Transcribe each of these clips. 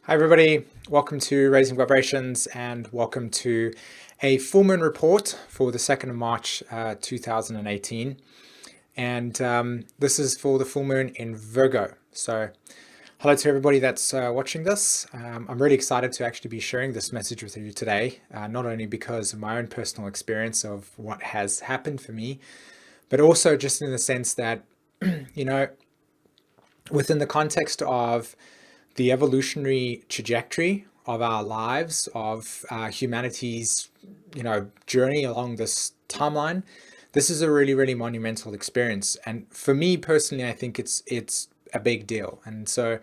Hi everybody, welcome to Raising Vibrations and welcome to a full moon report for the 2nd of March 2018. And this is for the full moon in Virgo. So hello to everybody that's watching this. I'm really excited to actually be sharing this message with you today, not only because of my own personal experience of what has happened for me, but also just in the sense that, you know, within the context of the evolutionary trajectory of our lives, of humanity's, journey along this timeline, this is a really, really monumental experience. And for me personally, I think it's a big deal. And so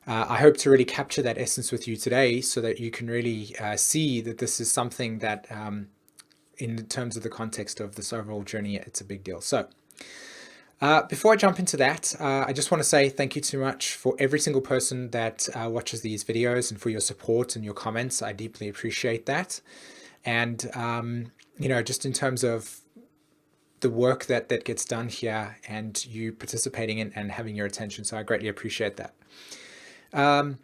I hope to really capture that essence with you today so that you can really see that this is something that, in terms of the context of this overall journey, it's a big deal. So before I jump into that, I just want to say thank you so much for every single person that watches these videos and for your support and your comments. I deeply appreciate that. And, just in terms of the work that gets done here and you participating in and having your attention. So I greatly appreciate that. A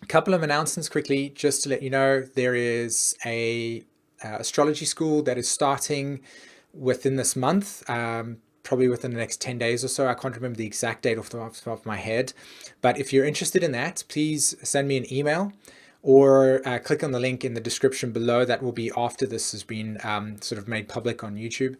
couple of announcements quickly, just to let you know, there is a astrology school that is starting within this month. Probably within the next 10 days or so. I can't remember the exact date off the top of my head. But if you're interested in that, please send me an email or click on the link in the description below. That will be after this has been sort of made public on YouTube.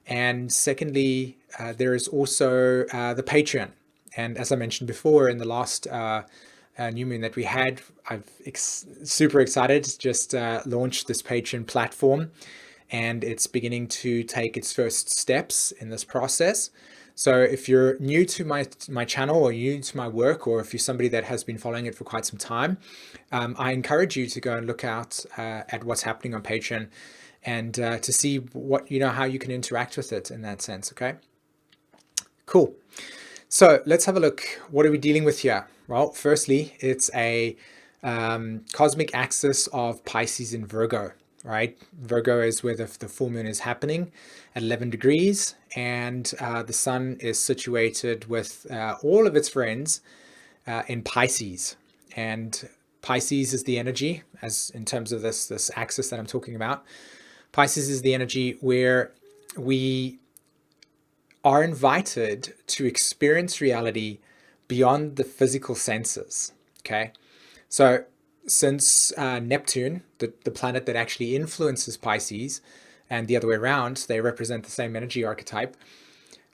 And secondly, there is also the Patreon. And as I mentioned before, in the last new moon that we had, I've super excited, just launched this Patreon platform. And it's beginning to take its first steps in this process. So if you're new to my channel or new to my work, or if you're somebody that has been following it for quite some time, I encourage you to go and look out at what's happening on Patreon and to see what, how you can interact with it in that sense. Okay, cool. So let's have a look. What are we dealing with here? Well, firstly, it's a cosmic axis of Pisces and Virgo. Right, Virgo is where the full moon is happening at 11 degrees, and the sun is situated with all of its friends in Pisces. And Pisces is the energy, as in terms of this axis that I'm talking about. Pisces is the energy where we are invited to experience reality beyond the physical senses. Okay, so since Neptune, the planet that actually influences Pisces, and the other way around, they represent the same energy archetype.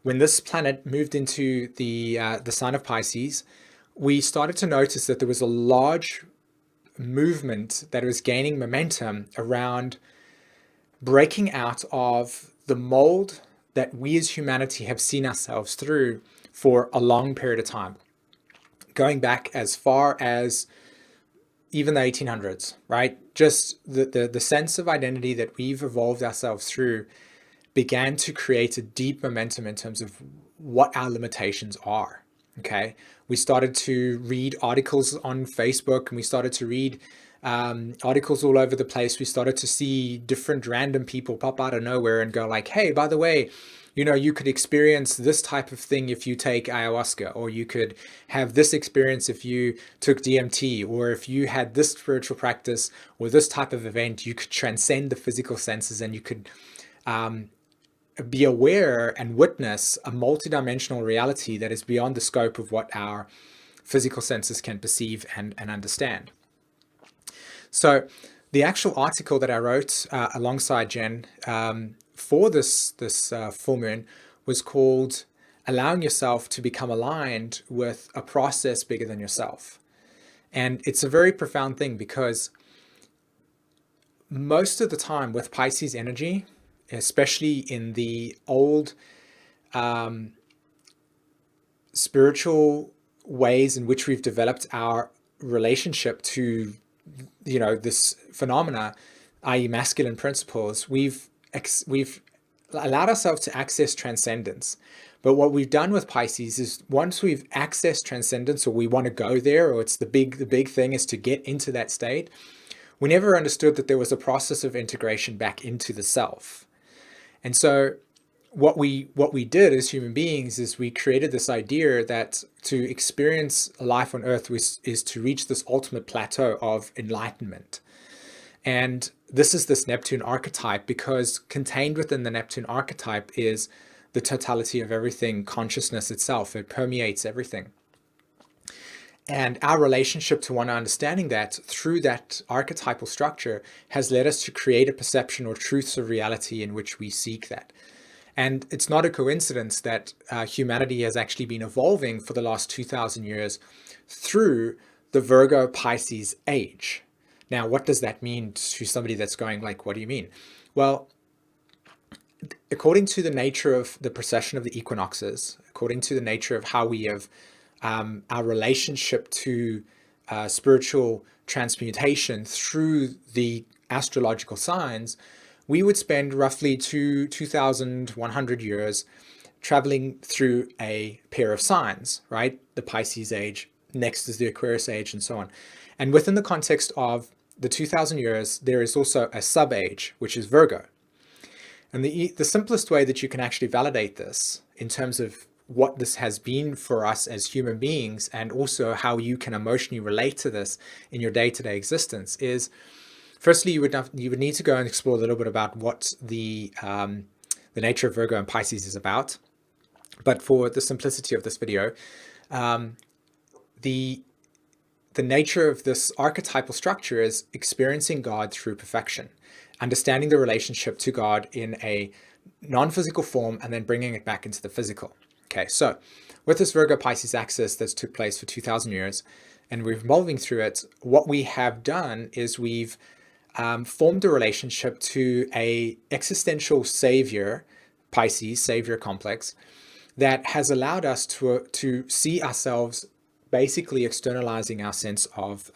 When this planet moved into the sign of Pisces, we started to notice that there was a large movement that was gaining momentum around breaking out of the mold that we as humanity have seen ourselves through for a long period of time, going back as far as even the 1800s, right? Just the sense of identity that we've evolved ourselves through began to create a deep momentum in terms of what our limitations are. Okay, we started to read articles on Facebook, and we started to read articles all over the place. We started to see different random people pop out of nowhere and go like, hey, by the way, you could experience this type of thing if you take ayahuasca, or you could have this experience if you took DMT, or if you had this spiritual practice or this type of event, you could transcend the physical senses and you could be aware and witness a multidimensional reality that is beyond the scope of what our physical senses can perceive and understand. So the actual article that I wrote alongside Jen for this full moon was called Allowing Yourself to Become Aligned with a Process Bigger Than Yourself. And it's a very profound thing, because most of the time with Pisces energy, especially in the old spiritual ways in which we've developed our relationship to this phenomena, i.e. masculine principles, we've allowed ourselves to access transcendence. But what we've done with Pisces is, once we've accessed transcendence, or we want to go there, or it's the big thing is to get into that state, we never understood that there was a process of integration back into the self. And so what we did as human beings is we created this idea that to experience life on Earth is to reach this ultimate plateau of enlightenment. And this is this Neptune archetype, because contained within the Neptune archetype is the totality of everything, consciousness itself. It permeates everything. And our relationship to one understanding that through that archetypal structure has led us to create a perception or truths of reality in which we seek that. And it's not a coincidence that humanity has actually been evolving for the last 2,000 years through the Virgo Pisces age. Now, what does that mean to somebody that's going like, what do you mean? Well, according to the nature of the precession of the equinoxes, according to the nature of how we have our relationship to spiritual transmutation through the astrological signs, we would spend roughly 2,100 years traveling through a pair of signs, right? The Pisces age, next is the Aquarius age, and so on. And within the context of the 2,000 years, there is also a sub-age, which is Virgo. And the simplest way that you can actually validate this in terms of what this has been for us as human beings, and also how you can emotionally relate to this in your day-to-day existence, is firstly, you would need to go and explore a little bit about what the nature of Virgo and Pisces is about. But for the simplicity of this video, the nature of this archetypal structure is experiencing God through perfection, understanding the relationship to God in a non-physical form, and then bringing it back into the physical. Okay, so with this Virgo Pisces axis that's took place for 2,000 years, and we're evolving through it, what we have done is we've formed a relationship to a existential savior, Pisces, savior complex, that has allowed us to see ourselves basically externalizing our sense of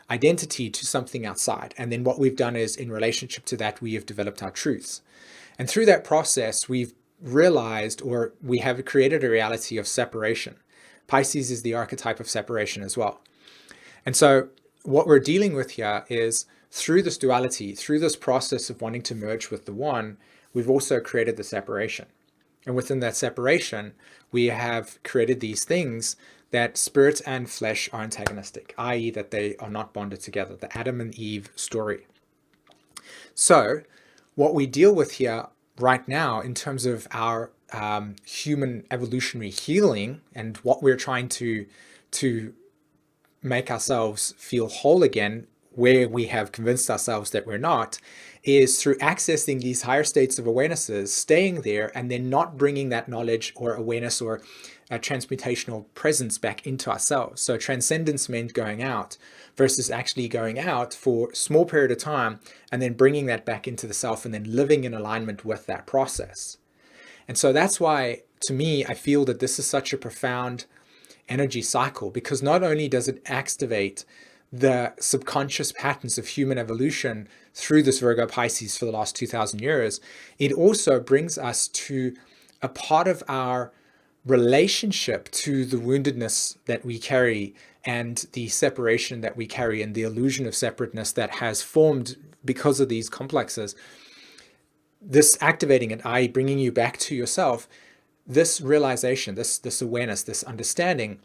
identity to something outside. And then what we've done is, in relationship to that, we have developed our truths. And through that process, we've realized, or we have created a reality of separation. Pisces is the archetype of separation as well. And so what we're dealing with here is, through this duality, through this process of wanting to merge with the one, we've also created the separation. And within that separation, we have created these things that spirit and flesh are antagonistic, i.e. that they are not bonded together, the Adam and Eve story. So what we deal with here right now in terms of our human evolutionary healing, and what we're trying to make ourselves feel whole again, where we have convinced ourselves that we're not, is through accessing these higher states of awarenesses, staying there, and then not bringing that knowledge or awareness or a transmutational presence back into ourselves. So transcendence meant going out, versus actually going out for a small period of time and then bringing that back into the self, and then living in alignment with that process. And so that's why, to me, I feel that this is such a profound energy cycle, because not only does it activate the subconscious patterns of human evolution through this Virgo Pisces for the last 2,000 years, it also brings us to a part of our relationship to the woundedness that we carry, and the separation that we carry, and the illusion of separateness that has formed because of these complexes. This activating it, i.e. bringing you back to yourself, this realization, this awareness, this understanding,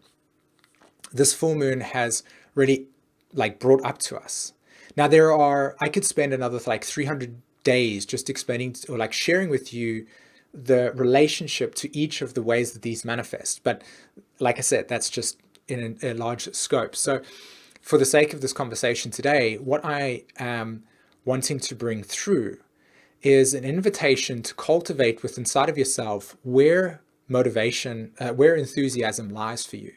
this full moon has really brought up to us. Now I could spend another 300 days just explaining or sharing with you the relationship to each of the ways that these manifest. But like I said, that's just in a large scope. So for the sake of this conversation today, what I am wanting to bring through is an invitation to cultivate within inside of yourself where motivation, where enthusiasm lies for you,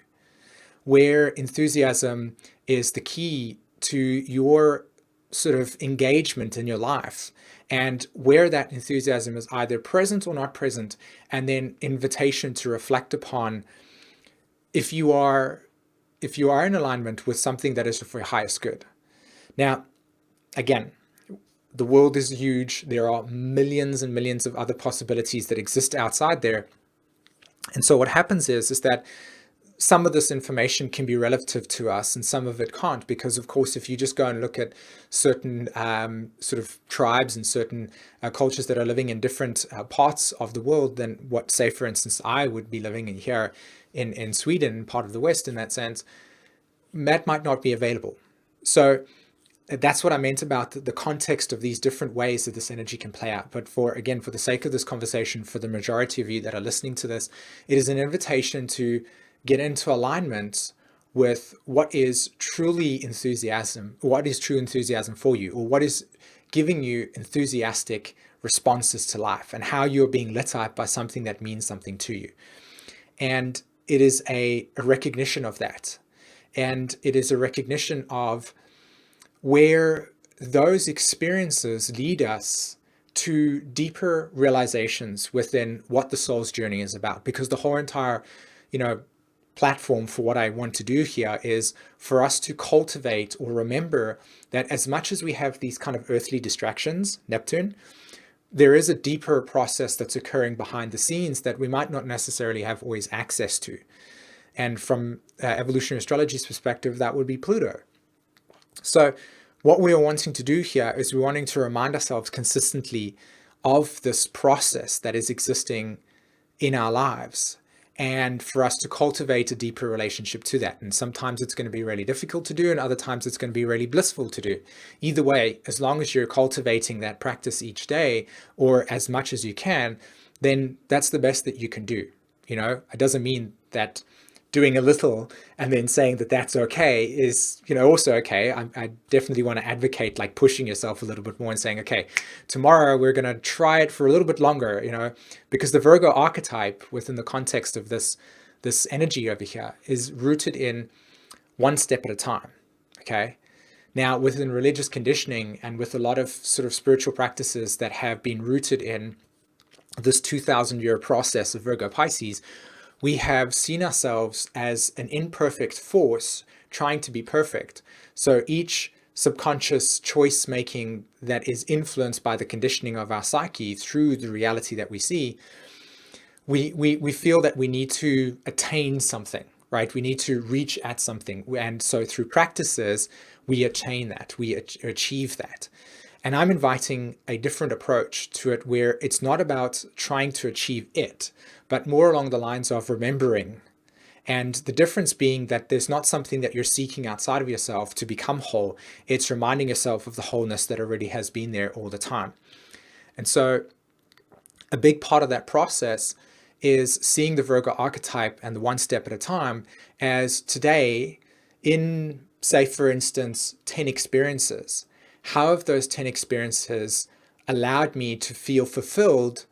where enthusiasm is the key to your sort of engagement in your life, and where that enthusiasm is either present or not present, and then invitation to reflect upon if you are in alignment with something that is for your highest good. Now, again, the world is huge. There are millions and millions of other possibilities that exist outside there. And so what happens is that some of this information can be relative to us and some of it can't, because of course if you just go and look at certain sort of tribes and certain cultures that are living in different parts of the world than what, say for instance, I would be living in here in Sweden, part of the West in that sense, that might not be available. So that's what I meant about the context of these different ways that this energy can play out. But for the sake of this conversation, for the majority of you that are listening to this, it is an invitation to get into alignment with what is truly enthusiasm, what is true enthusiasm for you, or what is giving you enthusiastic responses to life, and how you're being lit up by something that means something to you. And it is a recognition of that. And it is a recognition of where those experiences lead us to deeper realizations within what the soul's journey is about. Because the whole entire, platform for what I want to do here is for us to cultivate or remember that as much as we have these kind of earthly distractions, Neptune, there is a deeper process that's occurring behind the scenes that we might not necessarily have always access to. And from evolutionary astrology's perspective, that would be Pluto. So what we are wanting to do here is we're wanting to remind ourselves consistently of this process that is existing in our lives, and for us to cultivate a deeper relationship to that. And sometimes it's going to be really difficult to do, and other times it's going to be really blissful to do. Either way, as long as you're cultivating that practice each day, or as much as you can, then that's the best that you can do. It doesn't mean that doing a little and then saying that that's okay is, also okay. I definitely want to advocate like pushing yourself a little bit more and saying, okay, tomorrow we're going to try it for a little bit longer, because the Virgo archetype within the context of this energy over here is rooted in one step at a time. Okay. Now, within religious conditioning and with a lot of sort of spiritual practices that have been rooted in this 2,000-year process of Virgo Pisces, we have seen ourselves as an imperfect force trying to be perfect. So each subconscious choice making that is influenced by the conditioning of our psyche through the reality that we see, we feel that we need to attain something, right? We need to reach at something. And so through practices, we attain that, we achieve that. And I'm inviting a different approach to it, where it's not about trying to achieve it, but more along the lines of remembering. And the difference being that there's not something that you're seeking outside of yourself to become whole. It's reminding yourself of the wholeness that already has been there all the time. And so a big part of that process is seeing the Virgo archetype and the one step at a time as today, in, say, for instance, 10 experiences. How have those 10 experiences allowed me to feel fulfilled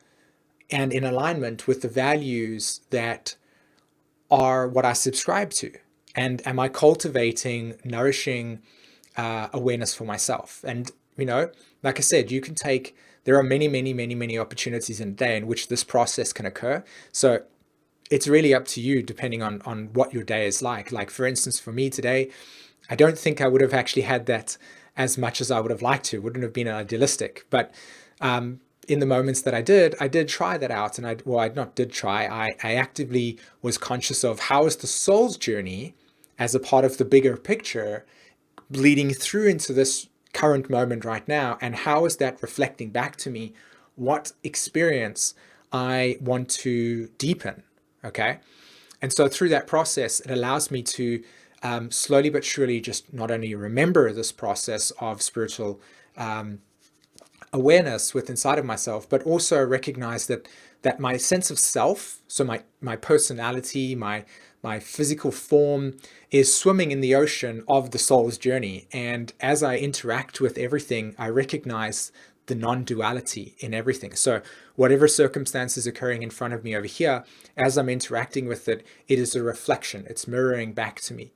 and in alignment with the values that are what I subscribe to? And am I cultivating nourishing awareness for myself? And, like I said, there are many, many, many, many opportunities in a day in which this process can occur. So it's really up to you depending on what your day is like. Like, for instance, for me today, I don't think I would have actually had that as much as I would have liked to. It wouldn't have been idealistic. But in the moments that I did try that out. And I actively was conscious of how is the soul's journey as a part of the bigger picture bleeding through into this current moment right now, and how is that reflecting back to me what experience I want to deepen. Okay. And so through that process, it allows me to slowly but surely just not only remember this process of spiritual awareness within inside of myself, but also recognize that my sense of self, so my personality, my physical form, is swimming in the ocean of the soul's journey. And as I interact with everything, I recognize the non-duality in everything. So whatever circumstance is occurring in front of me over here, as I'm interacting with it, it is a reflection. It's mirroring back to me.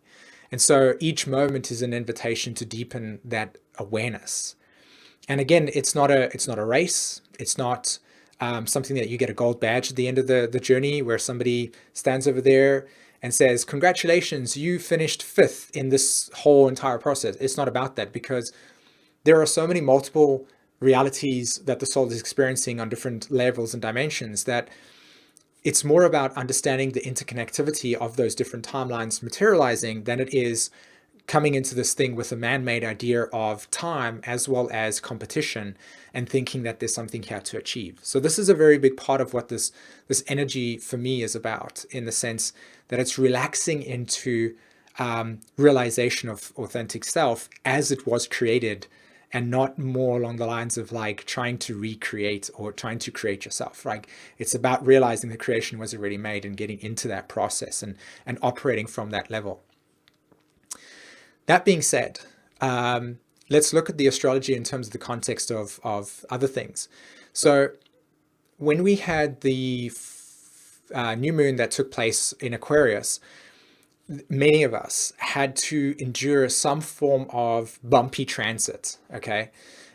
And so each moment is an invitation to deepen that awareness. And again, it's not a race. It's not something that you get a gold badge at the end of the journey, where somebody stands over there and says, congratulations, you finished 5th in this whole entire process. It's not about that, because there are so many multiple realities that the soul is experiencing on different levels and dimensions that it's more about understanding the interconnectivity of those different timelines materializing than it is coming into this thing with a man-made idea of time as well as competition and thinking that there's something here to achieve. So this is a very big part of what this energy for me is about, in the sense that it's relaxing into realization of authentic self as it was created, and not more along the lines of like trying to recreate or trying to create yourself. Like, it's about realizing the creation was already made and getting into that process and operating from that level. That being said, let's look at the astrology in terms of the context of other things. So when we had the new moon that took place in Aquarius, many of us had to endure some form of bumpy transit, okay?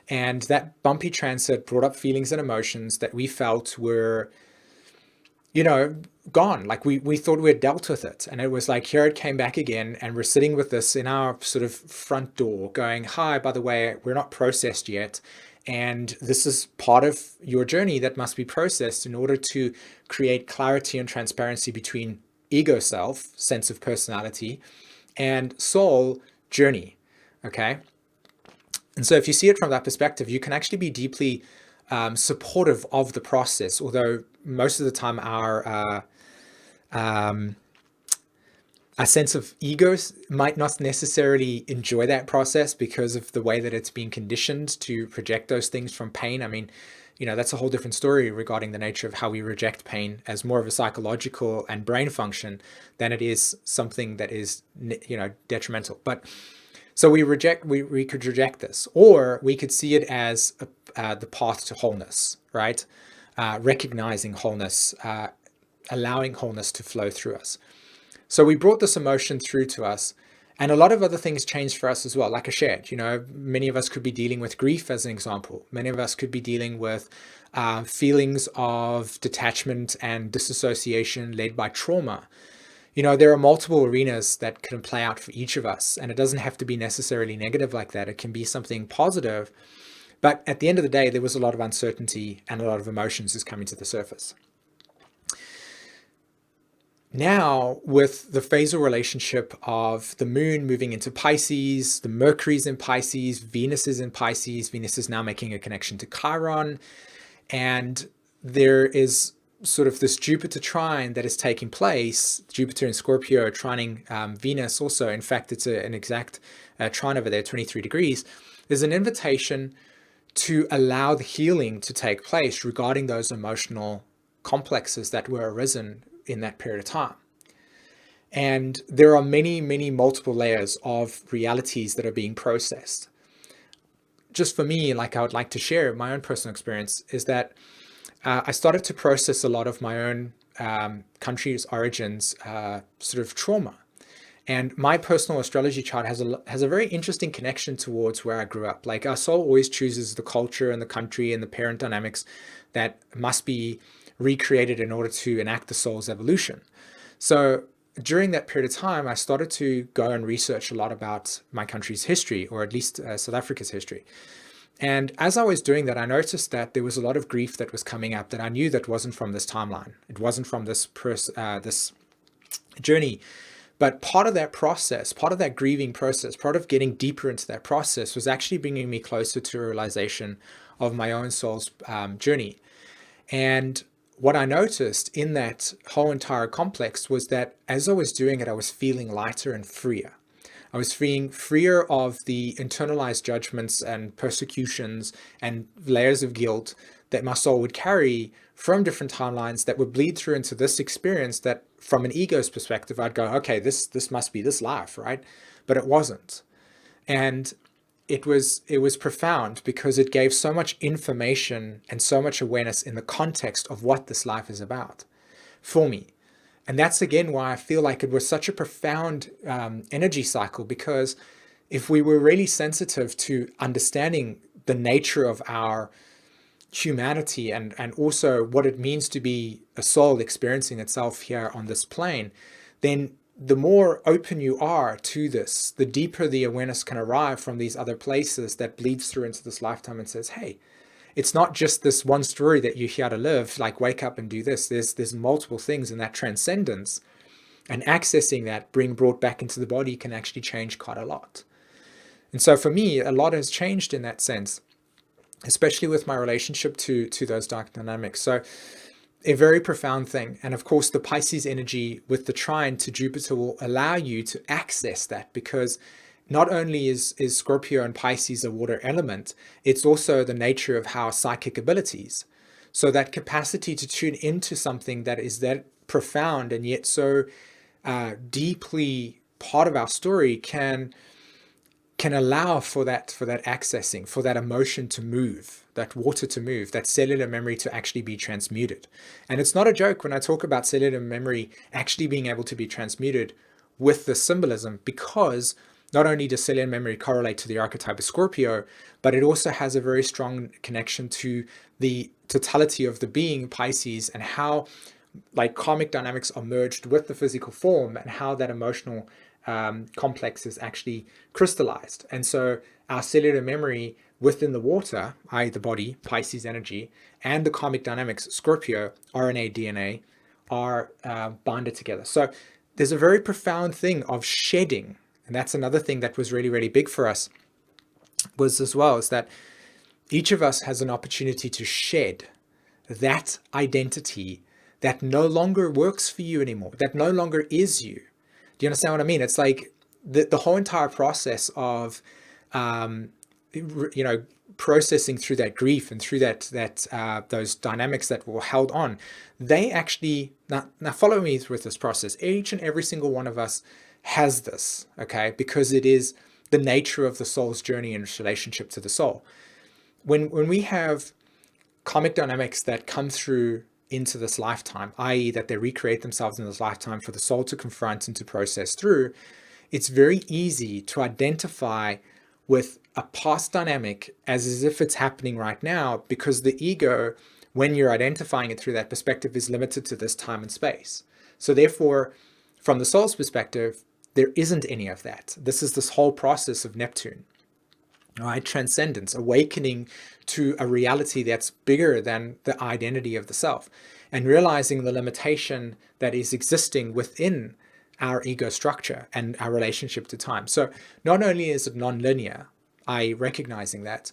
And that bumpy transit brought up feelings and emotions that we felt were, gone. Like we thought we had dealt with it. And it was like, here it came back again. And we're sitting with this in our sort of front door going, hi, by the way, we're not processed yet. And this is part of your journey that must be processed in order to create clarity and transparency between ego self, sense of personality, and soul journey. Okay. And so if you see it from that perspective, you can actually be deeply supportive of the process, although most of the time our sense of egos might not necessarily enjoy that process because of the way that it's been conditioned to project those things from pain. I mean, that's a whole different story regarding the nature of how we reject pain as more of a psychological and brain function than it is something that is, detrimental. But so we could reject this, or we could see it as the path to wholeness, right? Recognizing wholeness, allowing wholeness to flow through us. So we brought this emotion through to us, and a lot of other things changed for us as well. Like I shared, many of us could be dealing with grief as an example. Many of us could be dealing with feelings of detachment and disassociation led by trauma. There are multiple arenas that can play out for each of us, and it doesn't have to be necessarily negative like that. It can be something positive. But at the end of the day, there was a lot of uncertainty and a lot of emotions is coming to the surface. Now, with the phasal relationship of the moon moving into Pisces, the Mercury's in Pisces, Venus is in Pisces, Venus is now making a connection to Chiron, and there is sort of this Jupiter trine that is taking place, Jupiter in Scorpio trining Venus also. In fact, it's an exact trine over there, 23 degrees. There's an invitation to allow the healing to take place regarding those emotional complexes that were arisen in that period of time. And there are many, many multiple layers of realities that are being processed. Just for me, like I would like to share my own personal experience, is that I started to process a lot of my own country's origins sort of trauma. And my personal astrology chart has a very interesting connection towards where I grew up. Like, our soul always chooses the culture and the country and the parent dynamics that must be recreated in order to enact the soul's evolution. So during that period of time, I started to go and research a lot about my country's history, or at least South Africa's history. And as I was doing that, I noticed that there was a lot of grief that was coming up that I knew that wasn't from this timeline. It wasn't from this journey. But part of that process, part of that grieving process, part of getting deeper into that process was actually bringing me closer to a realization of my own soul's journey. And what I noticed in that whole entire complex was that as I was doing it, I was feeling lighter and freer. I was feeling freer of the internalized judgments and persecutions and layers of guilt that my soul would carry from different timelines that would bleed through into this experience that, from an ego's perspective, I'd go, okay, this must be this life, right? But it wasn't. And it was profound because it gave so much information and so much awareness in the context of what this life is about for me. And that's again why I feel like it was such a profound energy cycle, because if we were really sensitive to understanding the nature of our humanity and also what it means to be a soul experiencing itself here on this plane, then the more open you are to this, the deeper the awareness can arrive from these other places that bleeds through into this lifetime and says, hey, it's not just this one story that you're here to live, like wake up and do this. There's multiple things, and that transcendence and accessing that being brought back into the body can actually change quite a lot. And so for me, a lot has changed in that sense, especially with my relationship to those dark dynamics. So a very profound thing. And of course, the Pisces energy with the trine to Jupiter will allow you to access that, because not only is Scorpio and Pisces a water element, it's also the nature of our psychic abilities. So that capacity to tune into something that is that profound and yet so deeply part of our story can allow for that accessing, for that emotion to move, that water to move, that cellular memory to actually be transmuted. And it's not a joke when I talk about cellular memory actually being able to be transmuted with the symbolism, because not only does cellular memory correlate to the archetype of Scorpio, but it also has a very strong connection to the totality of the being Pisces, and how like karmic dynamics are merged with the physical form, and how that emotional complex is actually crystallized. And so our cellular memory within the water, i.e. the body, Pisces energy, and the karmic dynamics, Scorpio, RNA, DNA, are bonded together. So there's a very profound thing of shedding. And that's another thing that was really, really big for us, was as well, is that each of us has an opportunity to shed that identity that no longer works for you anymore, that no longer is you. Do you understand what I mean? It's like the whole entire process of, processing through that grief and through those dynamics that were held on. They actually, now follow me with this process. Each and every single one of us has this, okay? Because it is the nature of the soul's journey in relationship to the soul. When we have karmic dynamics that come through into this lifetime, i.e. that they recreate themselves in this lifetime for the soul to confront and to process through, it's very easy to identify with a past dynamic as if it's happening right now, because the ego, when you're identifying it through that perspective, is limited to this time and space. So therefore, from the soul's perspective, there isn't any of that. This is this whole process of Neptune. Right? Transcendence, awakening to a reality that's bigger than the identity of the self, and realizing the limitation that is existing within our ego structure and our relationship to time. So not only is it non-linear, I recognizing that,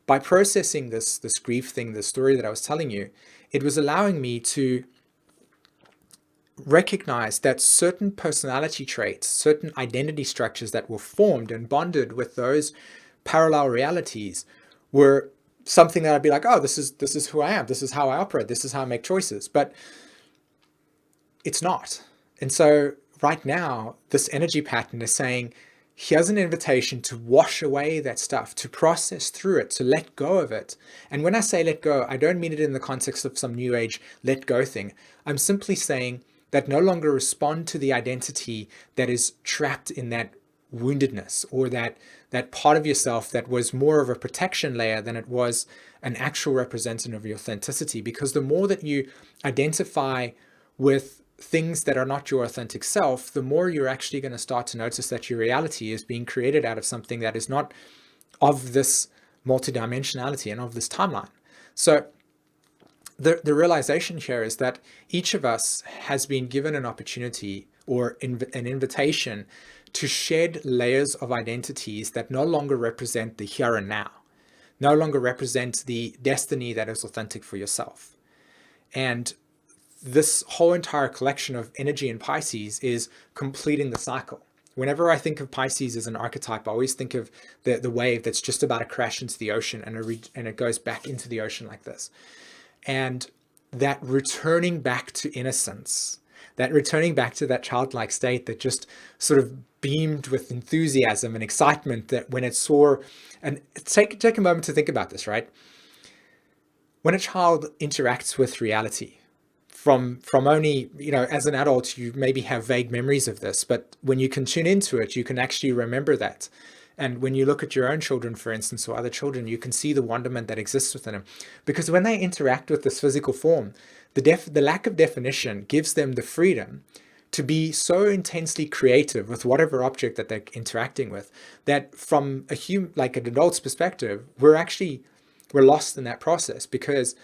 by processing this grief thing, the story that I was telling you, it was allowing me to recognize that certain personality traits, certain identity structures that were formed and bonded with those parallel realities were something that I'd be like, oh, this is who I am. This is how I operate. This is how I make choices. But it's not. And so right now, this energy pattern is saying, here's an invitation to wash away that stuff, to process through it, to let go of it. And when I say let go, I don't mean it in the context of some new age let go thing. I'm simply saying that no longer respond to the identity that is trapped in that woundedness, or that part of yourself that was more of a protection layer than it was an actual representative of your authenticity. Because the more that you identify with things that are not your authentic self, the more you're actually going to start to notice that your reality is being created out of something that is not of this multidimensionality and of this timeline. So the realization here is that each of us has been given an opportunity or an invitation to shed layers of identities that no longer represent the here and now, no longer represent the destiny that is authentic for yourself. And this whole entire collection of energy in Pisces is completing the cycle. Whenever I think of Pisces as an archetype, I always think of the wave that's just about to crash into the ocean, and it goes back into the ocean like this. And that returning back to innocence, that returning back to that childlike state that just sort of beamed with enthusiasm and excitement, that when it saw, and take a moment to think about this, right? When a child interacts with reality, from only, as an adult, you maybe have vague memories of this, but when you can tune into it, you can actually remember that. And when you look at your own children, for instance, or other children, you can see the wonderment that exists within them. Because when they interact with this physical form, the lack of definition gives them the freedom to be so intensely creative with whatever object that they're interacting with, that from like an adult's perspective, we're we're lost in that process, because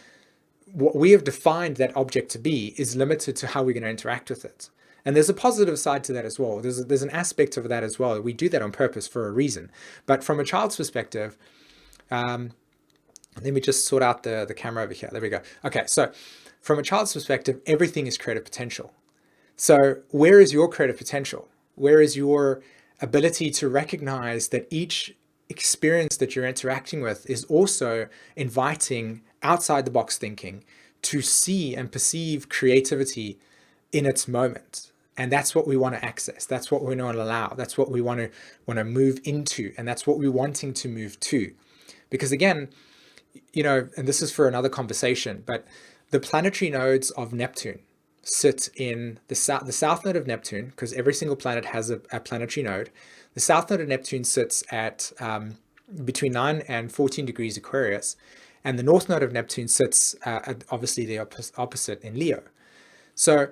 what we have defined that object to be is limited to how we're going to interact with it. And there's a positive side to that as well. There's an aspect of that as well. We do that on purpose for a reason. But from a child's perspective, let me just sort out the camera over here. There we go. Okay, so from a child's perspective, everything is creative potential. So where is your creative potential? Where is your ability to recognize that each experience that you're interacting with is also inviting outside the box thinking to see and perceive creativity in its moment? And that's what we want to access. That's what we want to allow. That's what we want to move into. And that's what we're wanting to move to. Because again, and this is for another conversation, but the planetary nodes of Neptune sit in the south node of Neptune, because every single planet has a planetary node. The south node of Neptune sits at between 9 and 14 degrees Aquarius, and the north node of Neptune sits at obviously the opposite in Leo. So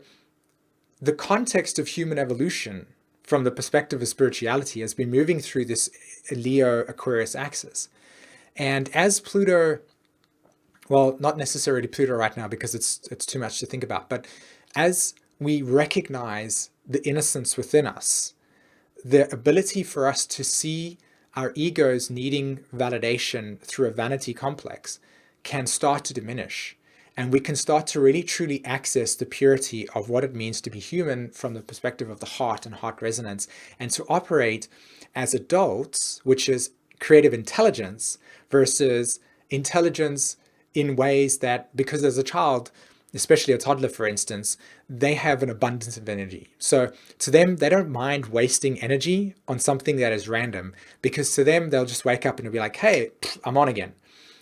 the context of human evolution from the perspective of spirituality has been moving through this Leo Aquarius axis. And as Pluto, well, not necessarily Pluto right now because it's too much to think about, but as we recognize the innocence within us, the ability for us to see our egos needing validation through a vanity complex can start to diminish. And we can start to really truly access the purity of what it means to be human from the perspective of the heart and heart resonance, and to operate as adults, which is creative intelligence versus intelligence in ways that, because as a child, especially a toddler, for instance, they have an abundance of energy. So to them, they don't mind wasting energy on something that is random, because to them, they'll just wake up and be like, hey, I'm on again.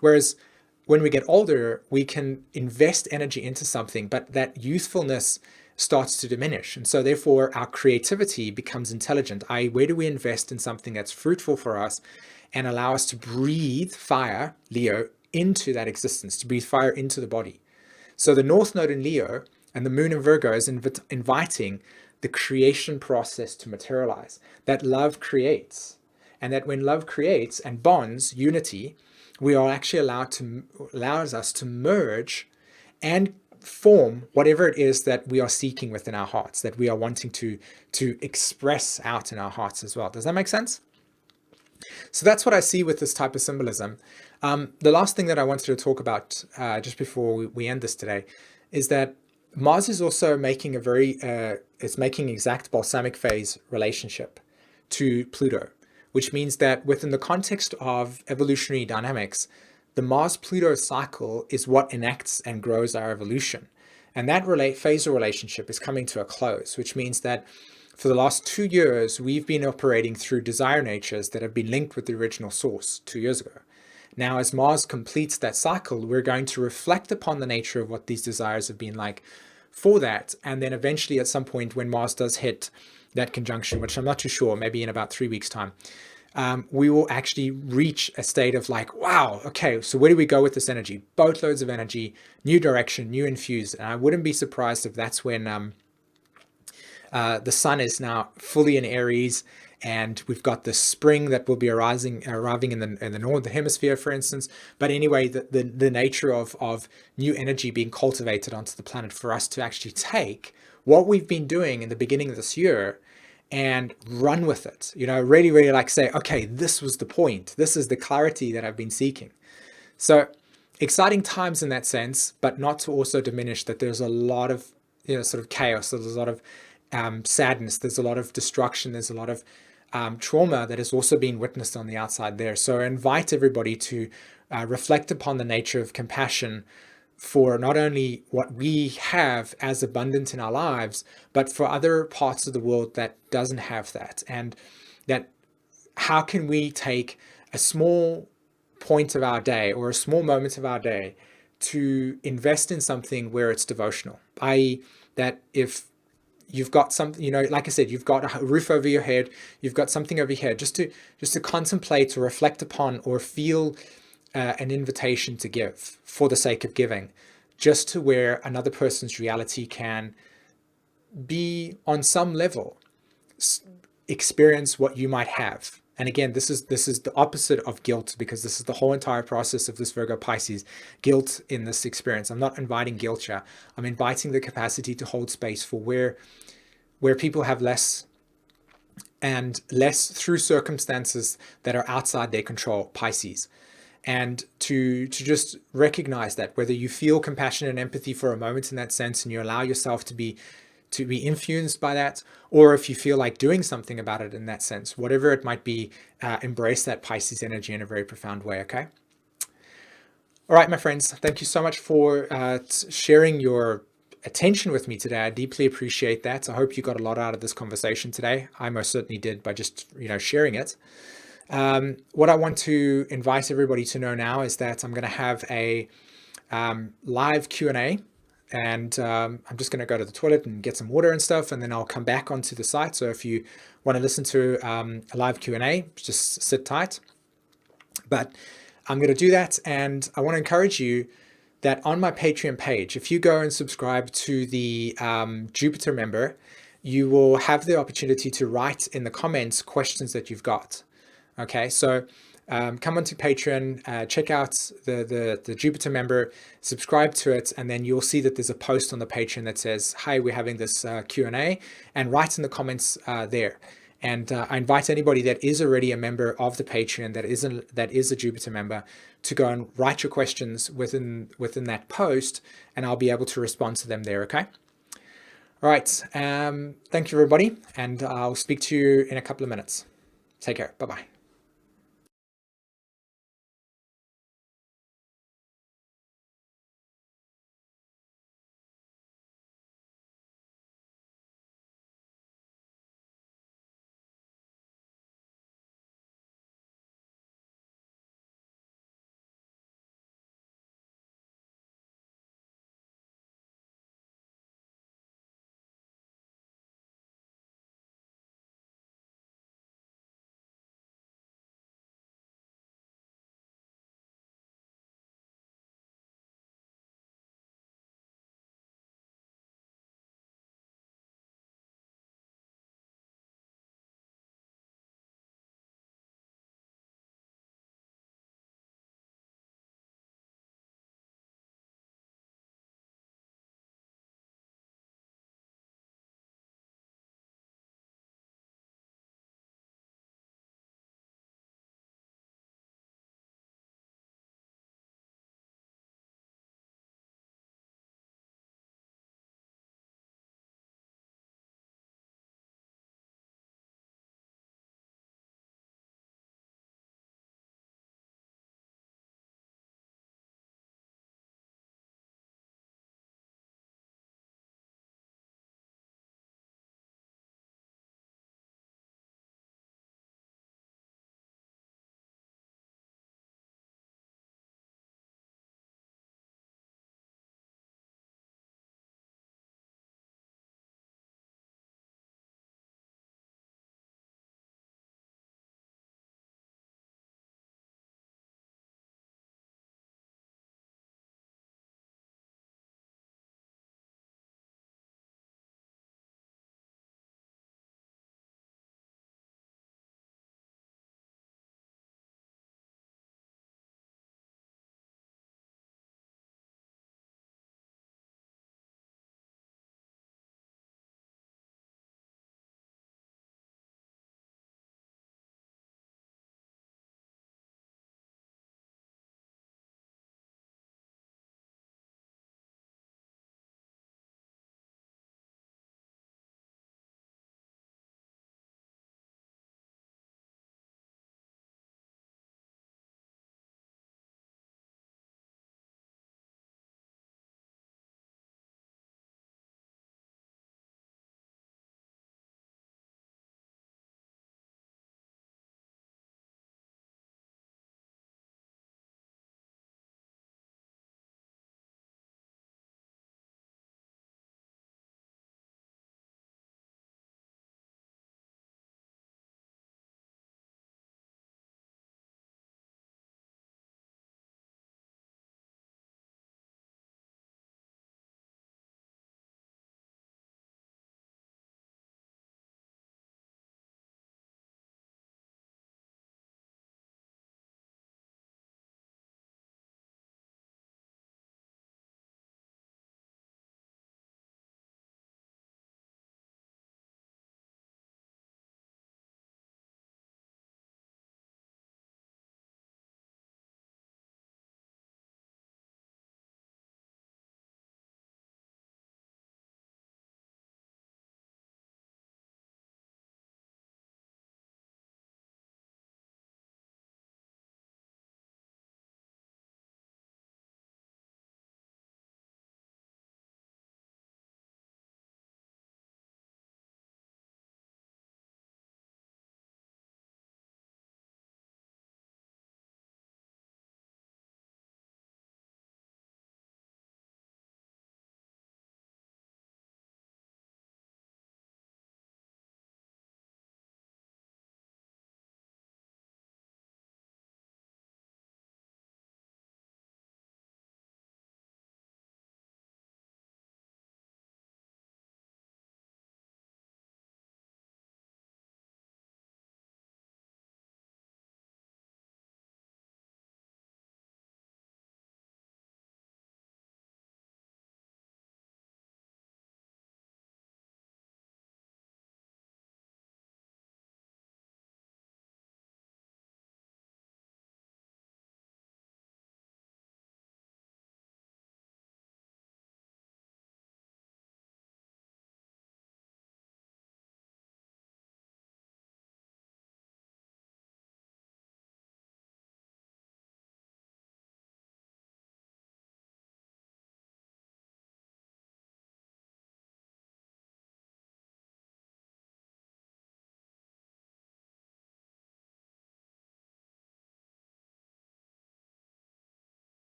Whereas when we get older, we can invest energy into something, but that youthfulness starts to diminish. And so therefore our creativity becomes intelligent. Where do we invest in something that's fruitful for us and allow us to breathe fire, Leo, into that existence, to breathe fire into the body? So the North Node in Leo and the Moon in Virgo is inviting the creation process to materialize, that love creates. And that when love creates and bonds, unity, we are actually allows us to merge and form whatever it is that we are seeking within our hearts, that we are wanting to express out in our hearts as well. Does that make sense? So that's what I see with this type of symbolism. The last thing that I wanted to talk about just before we end this today is that Mars is also making it's making exact balsamic phase relationship to Pluto, which means that within the context of evolutionary dynamics, the Mars-Pluto cycle is what enacts and grows our evolution. And that phasal relationship is coming to a close, which means that for the last 2 years, we've been operating through desire natures that have been linked with the original source 2 years ago. Now, as Mars completes that cycle, we're going to reflect upon the nature of what these desires have been like for that. And then eventually at some point when Mars does hit that conjunction, which I'm not too sure, maybe in about 3 weeks' time, we will actually reach a state of like, wow, okay, so where do we go with this energy? Boatloads of energy, new direction, new infused. And I wouldn't be surprised if that's when the sun is now fully in Aries, and we've got the spring that will be arriving in the northern hemisphere, for instance. But anyway, the nature of new energy being cultivated onto the planet for us to actually take what we've been doing in the beginning of this year and run with it, really, really like say, okay, this was the point. This is the clarity that I've been seeking. So exciting times in that sense, but not to also diminish that there's a lot of, sort of chaos. There's a lot of sadness. There's a lot of destruction. There's a lot of trauma that is also being witnessed on the outside there. So I invite everybody to reflect upon the nature of compassion for not only what we have as abundant in our lives, but for other parts of the world that doesn't have that. And that how can we take a small point of our day or a small moment of our day to invest in something where it's devotional, i.e. that if you've got something, like I said, you've got a roof over your head, you've got something over here, just to contemplate or reflect upon or feel an invitation to give for the sake of giving, just to where another person's reality can be on some level experience what you might have. And again, this is the opposite of guilt, because this is the whole entire process of this Virgo Pisces, guilt in this experience. I'm not inviting guilt here. I'm inviting the capacity to hold space for where people have less, and less through circumstances that are outside their control, Pisces. And to just recognize that, whether you feel compassion and empathy for a moment in that sense, and you allow yourself to be influenced by that, or if you feel like doing something about it in that sense, whatever it might be, embrace that Pisces energy in a very profound way. Okay. All right, my friends, thank you so much for sharing your attention with me today. I deeply appreciate that. I hope you got a lot out of this conversation today. I most certainly did, by just sharing it. What I want to invite everybody to know now is that I'm going to have a live Q&A, and I'm just going to go to the toilet and get some water and stuff, and then I'll come back onto the site. So if you want to listen to a live Q&A, just sit tight. But I'm going to do that, and I want to encourage you that on my Patreon page, if you go and subscribe to the Jupiter member, you will have the opportunity to write in the comments questions that you've got. Okay, so come onto Patreon, check out the Jupiter member, subscribe to it, and then you'll see that there's a post on the Patreon that says, "Hi, we're having this Q&A," and write in the comments there. And I invite anybody that is already a member of the Patreon, that is a Jupiter member, to go and write your questions within that post, and I'll be able to respond to them there. Okay. All right. Thank you, everybody, and I'll speak to you in a couple of minutes. Take care. Bye bye.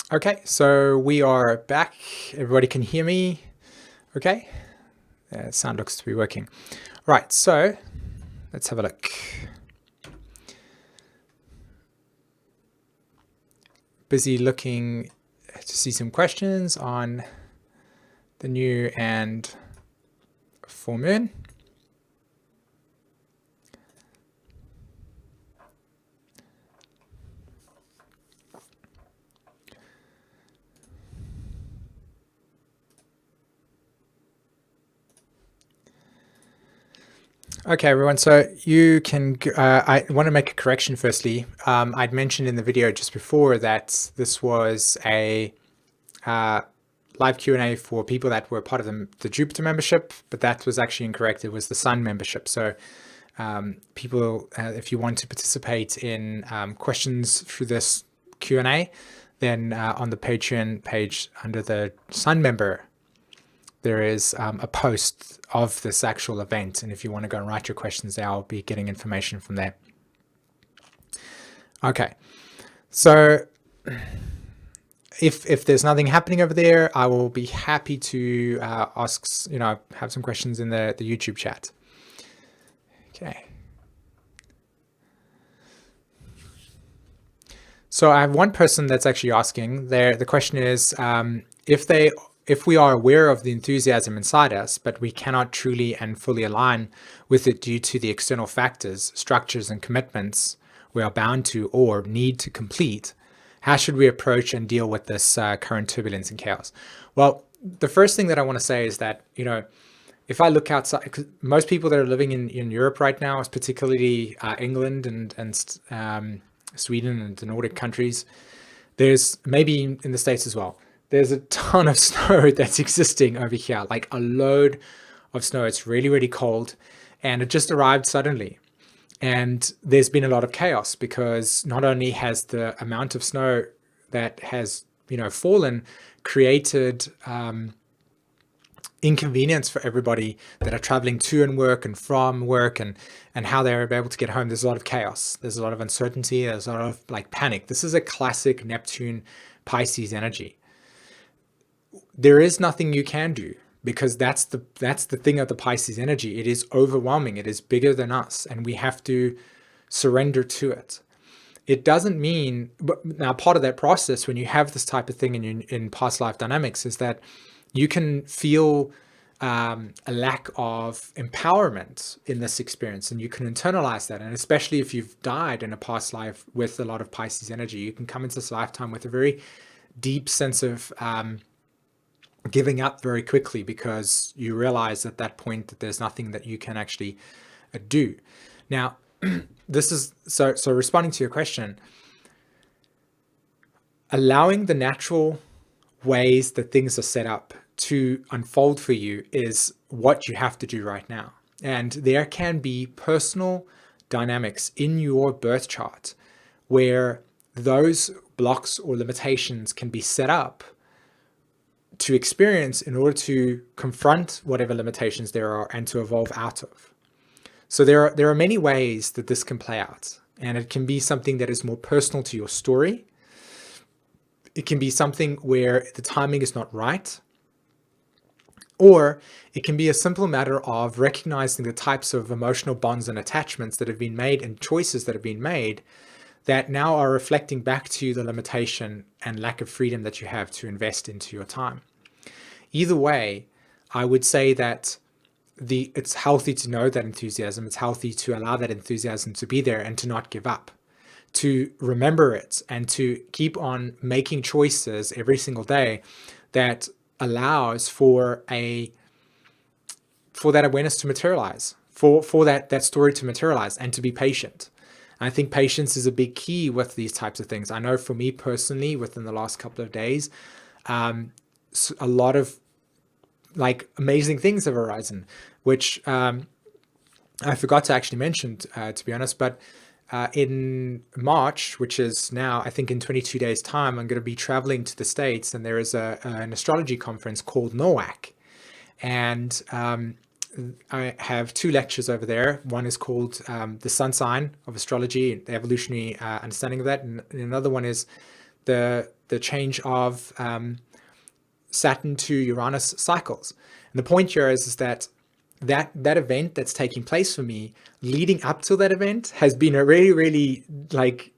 Okay, so we are back. Everybody can hear me? Okay, sound looks to be working. Right, so let's have a look. Busy looking to see some questions on the new and full moon. Okay, everyone. So you can. I want to make a correction. Firstly, I'd mentioned in the video just before that this was a live Q&A for people that were part of the Jupiter membership, but that was actually incorrect. It was the Sun membership. So people, if you want to participate in questions through this Q&A, then on the Patreon page under the Sun member, there is a post of this actual event. And if you want to go and write your questions there, I'll be getting information from there. Okay, so if there's nothing happening over there, I will be happy to ask, have some questions in the YouTube chat. Okay. So I have one person that's actually asking there. The question is, if we are aware of the enthusiasm inside us, but we cannot truly and fully align with it due to the external factors, structures, and commitments we are bound to or need to complete, how should we approach and deal with this current turbulence and chaos? Well, the first thing that I want to say is that, if I look outside, 'cause most people that are living in Europe right now, particularly England and Sweden and the Nordic countries, there's maybe in the States as well, there's a ton of snow that's existing over here, like a load of snow. It's really, really cold, and it just arrived suddenly. And there's been a lot of chaos because not only has the amount of snow that has, fallen created inconvenience for everybody that are traveling to and work and from work and how they're able to get home. There's a lot of chaos. There's a lot of uncertainty. There's a lot of panic. This is a classic Neptune Pisces energy. There is nothing you can do because that's the thing of the Pisces energy. It is overwhelming. It is bigger than us, and we have to surrender to it. It doesn't mean, but now part of that process when you have this type of thing in past life dynamics is that you can feel a lack of empowerment in this experience, and you can internalize that. And especially if you've died in a past life with a lot of Pisces energy, you can come into this lifetime with a very deep sense of giving up very quickly because you realize at that point that there's nothing that you can actually do. Now, this is so responding to your question, allowing the natural ways that things are set up to unfold for you is what you have to do right now. And there can be personal dynamics in your birth chart where those blocks or limitations can be set up to experience in order to confront whatever limitations there are and to evolve out of. So there are many ways that this can play out, and it can be something that is more personal to your story. It can be something where the timing is not right, or it can be a simple matter of recognizing the types of emotional bonds and attachments that have been made and choices that have been made that now are reflecting back to you the limitation and lack of freedom that you have to invest into your time. Either way, I would say that it's healthy to know that enthusiasm. It's healthy to allow that enthusiasm to be there and to not give up, to remember it and to keep on making choices every single day that allows for that awareness to materialize, for that story to materialize, and to be patient. I think patience is a big key with these types of things. I know for me personally, within the last couple of days, a lot of amazing things have arisen, which I forgot to actually mention, to be honest, but in March, which is now, I think in 22 days time, I'm going to be traveling to the States, and there is an astrology conference called NOAC. And I have two lectures over there. One is called The Sun Sign of Astrology, the Evolutionary Understanding of that. And another one is the change of Saturn to Uranus cycles. And the point here is that that event that's taking place for me leading up to that event has been a really, really like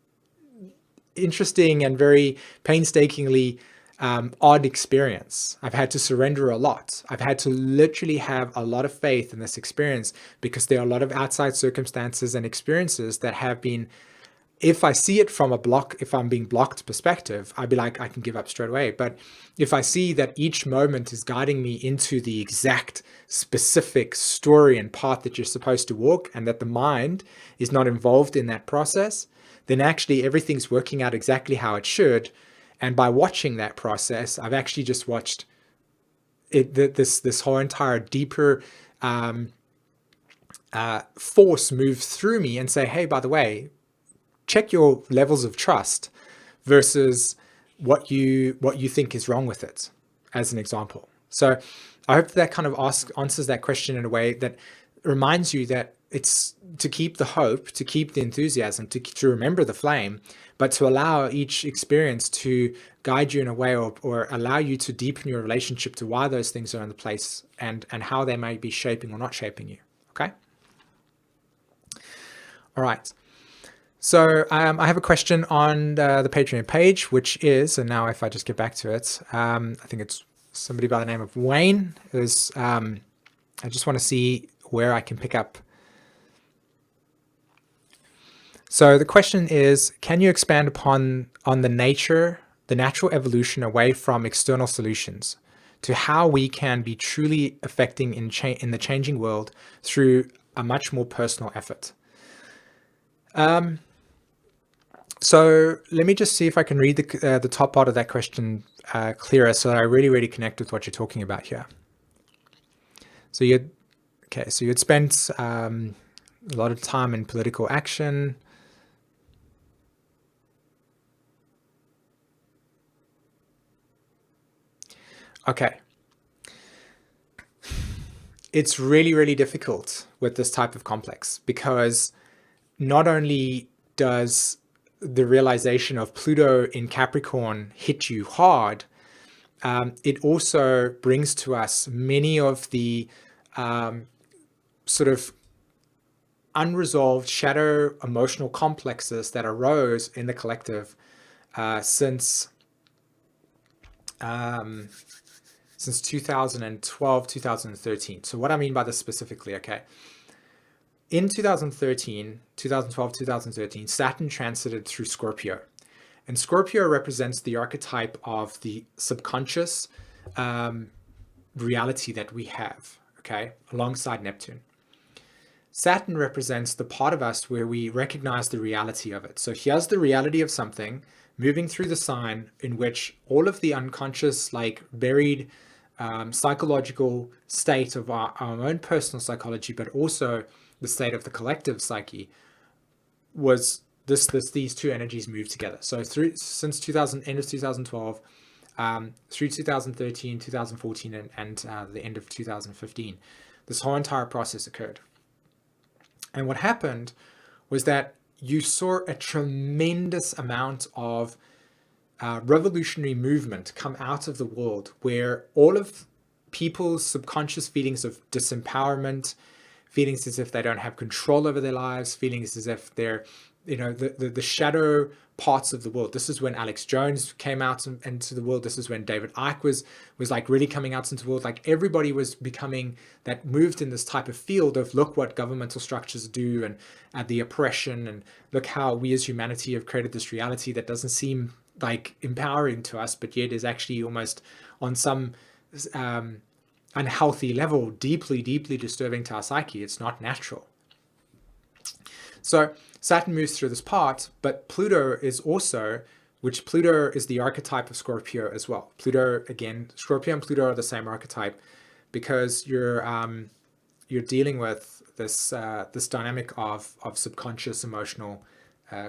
interesting and very painstakingly odd experience. I've had to surrender a lot. I've had to literally have a lot of faith in this experience because there are a lot of outside circumstances and experiences that have been, if I see it from a block, if I'm being blocked perspective, I'd be like, I can give up straight away. But if I see that each moment is guiding me into the exact specific story and path that you're supposed to walk, and that the mind is not involved in that process, then actually everything's working out exactly how it should. And by watching that process, I've actually just watched it, this whole entire deeper force move through me and say, hey, by the way, check your levels of trust versus what you think is wrong with it, as an example. So I hope that kind of answers that question in a way that reminds you that it's to keep the hope, to keep the enthusiasm, to remember the flame, but to allow each experience to guide you in a way, or allow you to deepen your relationship to why those things are in the place and how they may be shaping or not shaping you. Okay. All right. So I have a question on the Patreon page, which is, and now if I just get back to it, I think it's somebody by the name of Wayne. Is I just want to see where I can pick up. So the question is, can you expand on the natural evolution away from external solutions to how we can be truly affecting in the changing world through a much more personal effort? So let me just see if I can read the top part of that question clearer, so that I really, really connect with what you're talking about here. So you'd spent a lot of time in political action. Okay. It's really, really difficult with this type of complex, because not only does the realization of Pluto in Capricorn hit you hard, it also brings to us many of the sort of unresolved shadow emotional complexes that arose in the collective since 2012, 2013. So what I mean by this specifically, okay. In 2012, 2013, Saturn transited through Scorpio. And Scorpio represents the archetype of the subconscious reality that we have, okay, alongside Neptune. Saturn represents the part of us where we recognize the reality of it. So here's the reality of something moving through the sign in which all of the unconscious, like buried psychological state of our own personal psychology, but also the state of the collective psyche, was these two energies move together. So since end of 2012 through 2013, 2014, and the end of 2015, this whole entire process occurred. And what happened was that you saw a tremendous amount of revolutionary movement come out of the world, where all of people's subconscious feelings of disempowerment, feelings as if they don't have control over their lives, feelings as if they're, the shadow parts of the world. This is when Alex Jones came out into the world. This is when David Icke was like really coming out into the world. Like everybody was becoming that, moved in this type of field of, look what governmental structures do, and the oppression, and look how we as humanity have created this reality that doesn't seem like empowering to us, but yet is actually almost on some unhealthy level deeply, deeply disturbing to our psyche. It's not natural. So Saturn moves through this part, but Pluto is also, which Pluto is the archetype of Scorpio as well. Pluto, again, Scorpio and Pluto are the same archetype, because you're dealing with this dynamic of subconscious emotional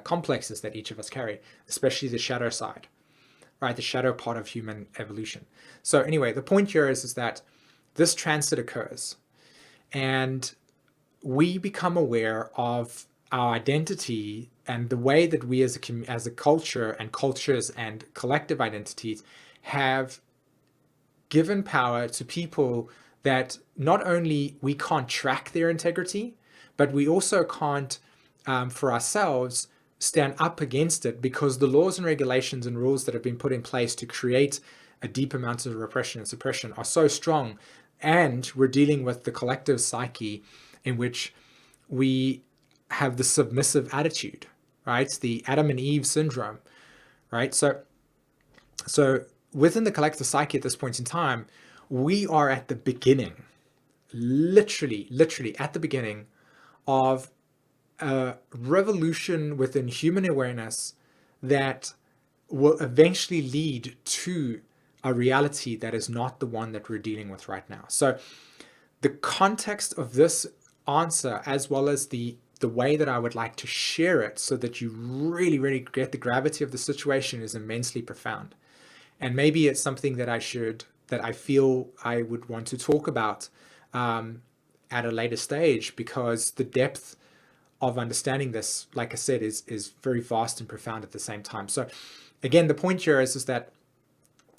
complexes that each of us carry, especially the shadow side, right? The shadow part of human evolution. So anyway, the point here is that this transit occurs, and we become aware of our identity and the way that we as a culture and cultures and collective identities have given power to people that not only we can't track their integrity, but we also can't, for ourselves, stand up against it, because the laws and regulations and rules that have been put in place to create a deep amount of repression and suppression are so strong. And we're dealing with the collective psyche in which we have the submissive attitude, right? The Adam and Eve syndrome, right? So within the collective psyche at this point in time, we are at the beginning, literally at the beginning of a revolution within human awareness that will eventually lead to a reality that is not the one that we're dealing with right now. So the context of this answer, as well as the way that I would like to share it so that you really get the gravity of the situation, is immensely profound. And maybe it's something that I feel I would want to talk about at a later stage, because the depth of understanding this, like I said, is very vast and profound at the same time. So again, the point here is that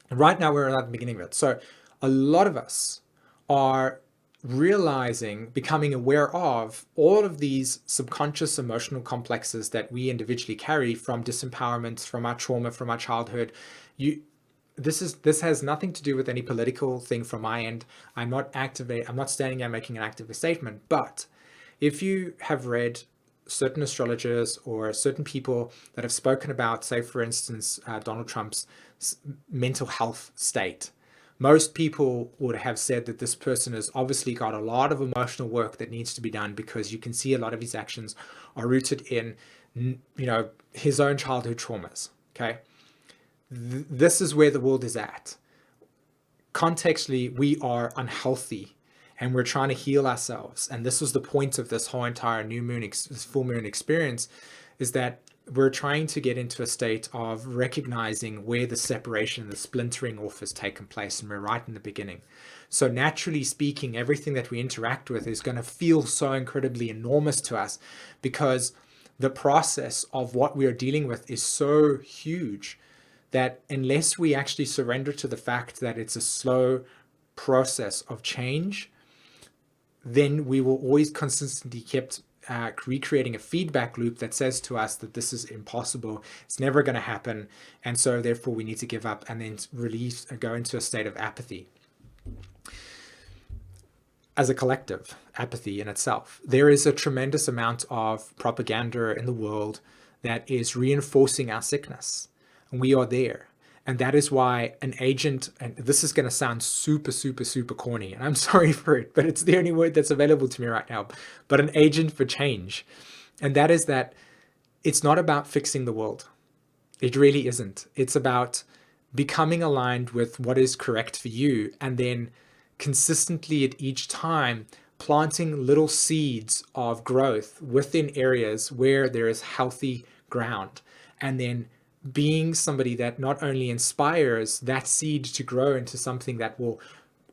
right now we're at the beginning of it. So a lot of us are realizing, becoming aware of all of these subconscious emotional complexes that we individually carry from disempowerment, from our trauma, from our childhood. This has nothing to do with any political thing from my end. I'm not standing there making an activist statement. But if you have read certain astrologers or certain people that have spoken about, say, for instance, Donald Trump's mental health state, most people would have said that this person has obviously got a lot of emotional work that needs to be done, because you can see a lot of his actions are rooted in, his own childhood traumas. Okay. This is where the world is at. Contextually, we are unhealthy and we're trying to heal ourselves. And this was the point of this whole entire full moon experience, is that we're trying to get into a state of recognizing where the separation, the splintering off has taken place, and we're right in the beginning. So naturally speaking, everything that we interact with is going to feel so incredibly enormous to us, because the process of what we are dealing with is so huge that unless we actually surrender to the fact that it's a slow process of change, then we will always consistently keep recreating a feedback loop that says to us that this is impossible, it's never going to happen, and so therefore we need to give up and then go into a state of apathy. As a collective, apathy in itself. There is a tremendous amount of propaganda in the world that is reinforcing our sickness. And we are there. And that is why an agent, and this is going to sound super corny, and I'm sorry for it, but it's the only word that's available to me right now, but an agent for change. And that is that it's not about fixing the world. It really isn't. It's about becoming aligned with what is correct for you, and then consistently at each time planting little seeds of growth within areas where there is healthy ground, and then being somebody that not only inspires that seed to grow into something that will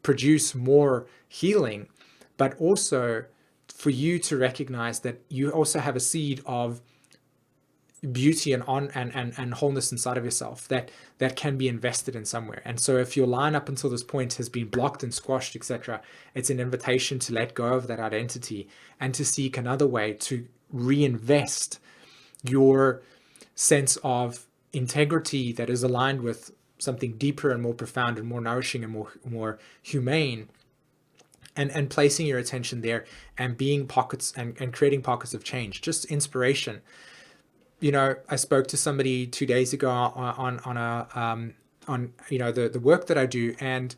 produce more healing, but also for you to recognize that you also have a seed of beauty and wholeness inside of yourself that can be invested in somewhere. And so if your line up until this point has been blocked and squashed, etc., it's an invitation to let go of that identity and to seek another way to reinvest your sense of integrity that is aligned with something deeper and more profound and more nourishing and more humane, and placing your attention there and being pockets and creating pockets of change, just inspiration. I spoke to somebody 2 days ago on the work that I do, and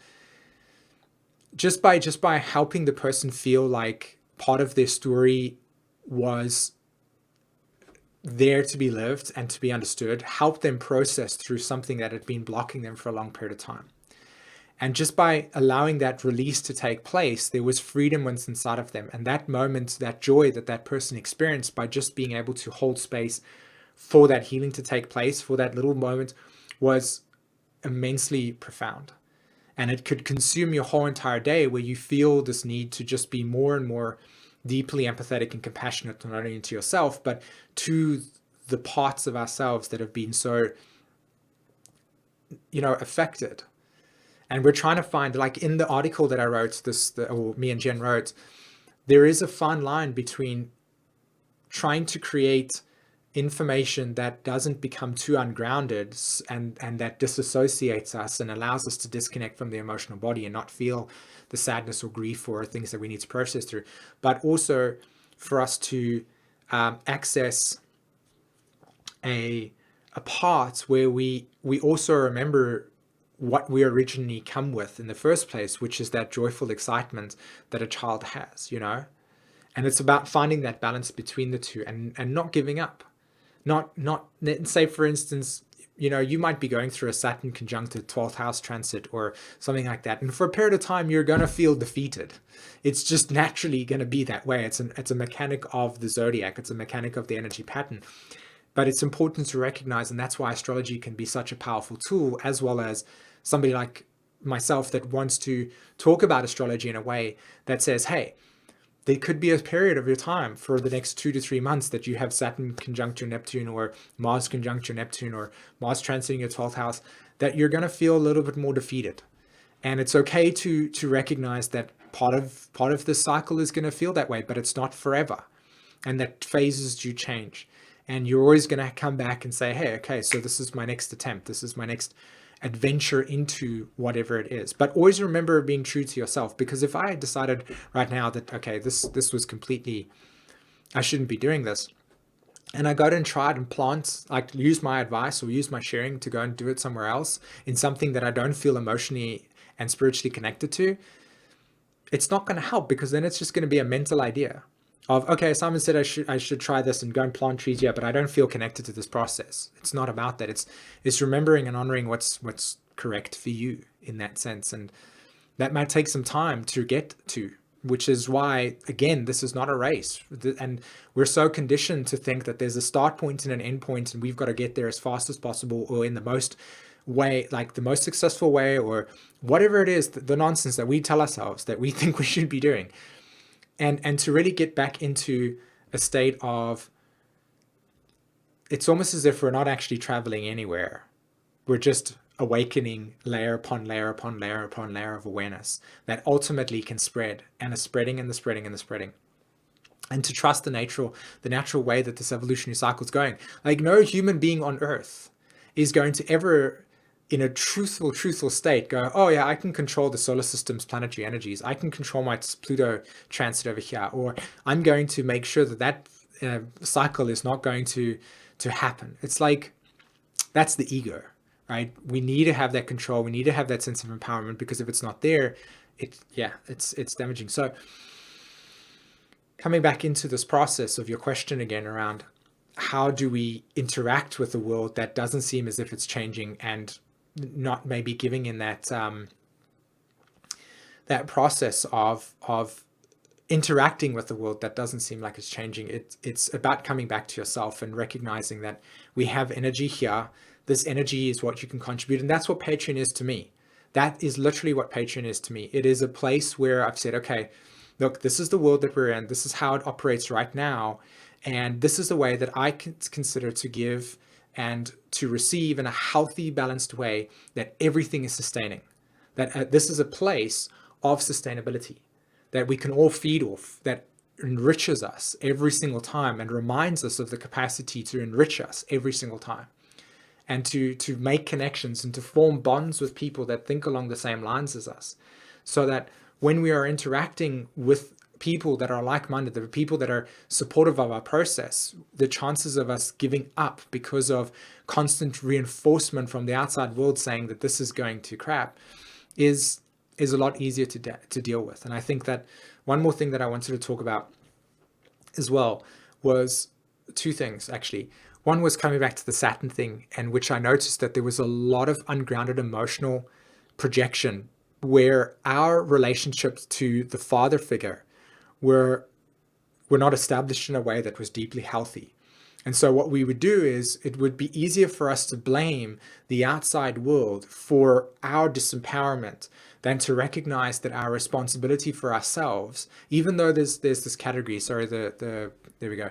just by helping the person feel like part of their story was there to be lived and to be understood, help them process through something that had been blocking them for a long period of time. And just by allowing that release to take place, there was freedom inside of them. And that moment, that joy that person experienced by just being able to hold space for that healing to take place, for that little moment, was immensely profound. And it could consume your whole entire day, where you feel this need to just be more and more deeply empathetic and compassionate, not only to yourself, but to the parts of ourselves that have been so, affected. And we're trying to find, like in the article that I wrote, or me and Jen wrote, there is a fine line between trying to create information that doesn't become too ungrounded and that disassociates us and allows us to disconnect from the emotional body and not feel the sadness or grief or things that we need to process through, but also for us to access a part where we also remember what we originally come with in the first place, which is that joyful excitement that a child has, and it's about finding that balance between the two and not giving up. Not say, for instance, you might be going through a Saturn conjunct 12th house transit or something like that, and for a period of time you're going to feel defeated. It's just naturally going to be that way. It's a mechanic of the zodiac. It's a mechanic of the energy pattern. But it's important to recognize, and that's why astrology can be such a powerful tool, as well as somebody like myself that wants to talk about astrology in a way that says, hey, there could be a period of your time for the next 2 to 3 months that you have Saturn conjunct your Neptune, or Mars conjunct your Neptune, or Mars transiting your 12th house, that you're going to feel a little bit more defeated. And it's okay to recognize that part of this cycle is going to feel that way, but it's not forever. And that phases do change. And you're always going to come back and say, hey, okay, so this is my next attempt. This is my next adventure into whatever it is. But always remember being true to yourself, because if I had decided right now that, okay, this was completely, I shouldn't be doing this, and I go and tried and plant, like use my advice or use my sharing to go and do it somewhere else in something that I don't feel emotionally and spiritually connected to, it's not going to help, because then it's just going to be a mental idea of, okay, Simon said I should try this and go and plant trees here, but I don't feel connected to this process. It's not about that. It's remembering and honoring what's correct for you in that sense. And that might take some time to get to, which is why, again, this is not a race. And we're so conditioned to think that there's a start point and an end point, and we've got to get there as fast as possible, or in the most way, like the most successful way, or whatever it is, the nonsense that we tell ourselves that we think we should be doing. And to really get back into a state of, it's almost as if we're not actually traveling anywhere. We're just awakening layer upon layer upon layer upon layer of awareness that ultimately can spread, and is spreading and the spreading and the spreading. And to trust the natural way that this evolutionary cycle is going. Like, no human being on Earth is going to ever, in a truthful state, go, oh yeah, I can control the solar system's planetary energies. I can control my Pluto transit over here, or I'm going to make sure that cycle is not going to happen. It's like, that's the ego, right? We need to have that control. We need to have that sense of empowerment, because if it's not there, it's damaging. So coming back into this process of your question again around how do we interact with the world that doesn't seem as if it's changing, and not maybe giving in that that process of interacting with the world that doesn't seem like it's changing. It's about coming back to yourself and recognizing that we have energy here. This energy is what you can contribute, and that's what Patreon is to me. That is literally what Patreon is to me. It is a place where I've said, okay, look, this is the world that we're in. This is how it operates right now, and this is the way that I can consider to give and to receive in a healthy, balanced way, that everything is sustaining. That this is a place of sustainability that we can all feed off, that enriches us every single time and reminds us of the capacity to enrich us every single time, and to make connections and to form bonds with people that think along the same lines as us, so that when we are interacting with people that are like-minded, the people that are supportive of our process, the chances of us giving up because of constant reinforcement from the outside world saying that this is going to crap is a lot easier to deal with. And I think that one more thing that I wanted to talk about as well was two things, actually. One was coming back to the Saturn thing, and which I noticed that there was a lot of ungrounded emotional projection where our relationships to the father figure were not established in a way that was deeply healthy. And so what we would do is it would be easier for us to blame the outside world for our disempowerment than to recognize that our responsibility for ourselves, even though there's this category, sorry, there we go.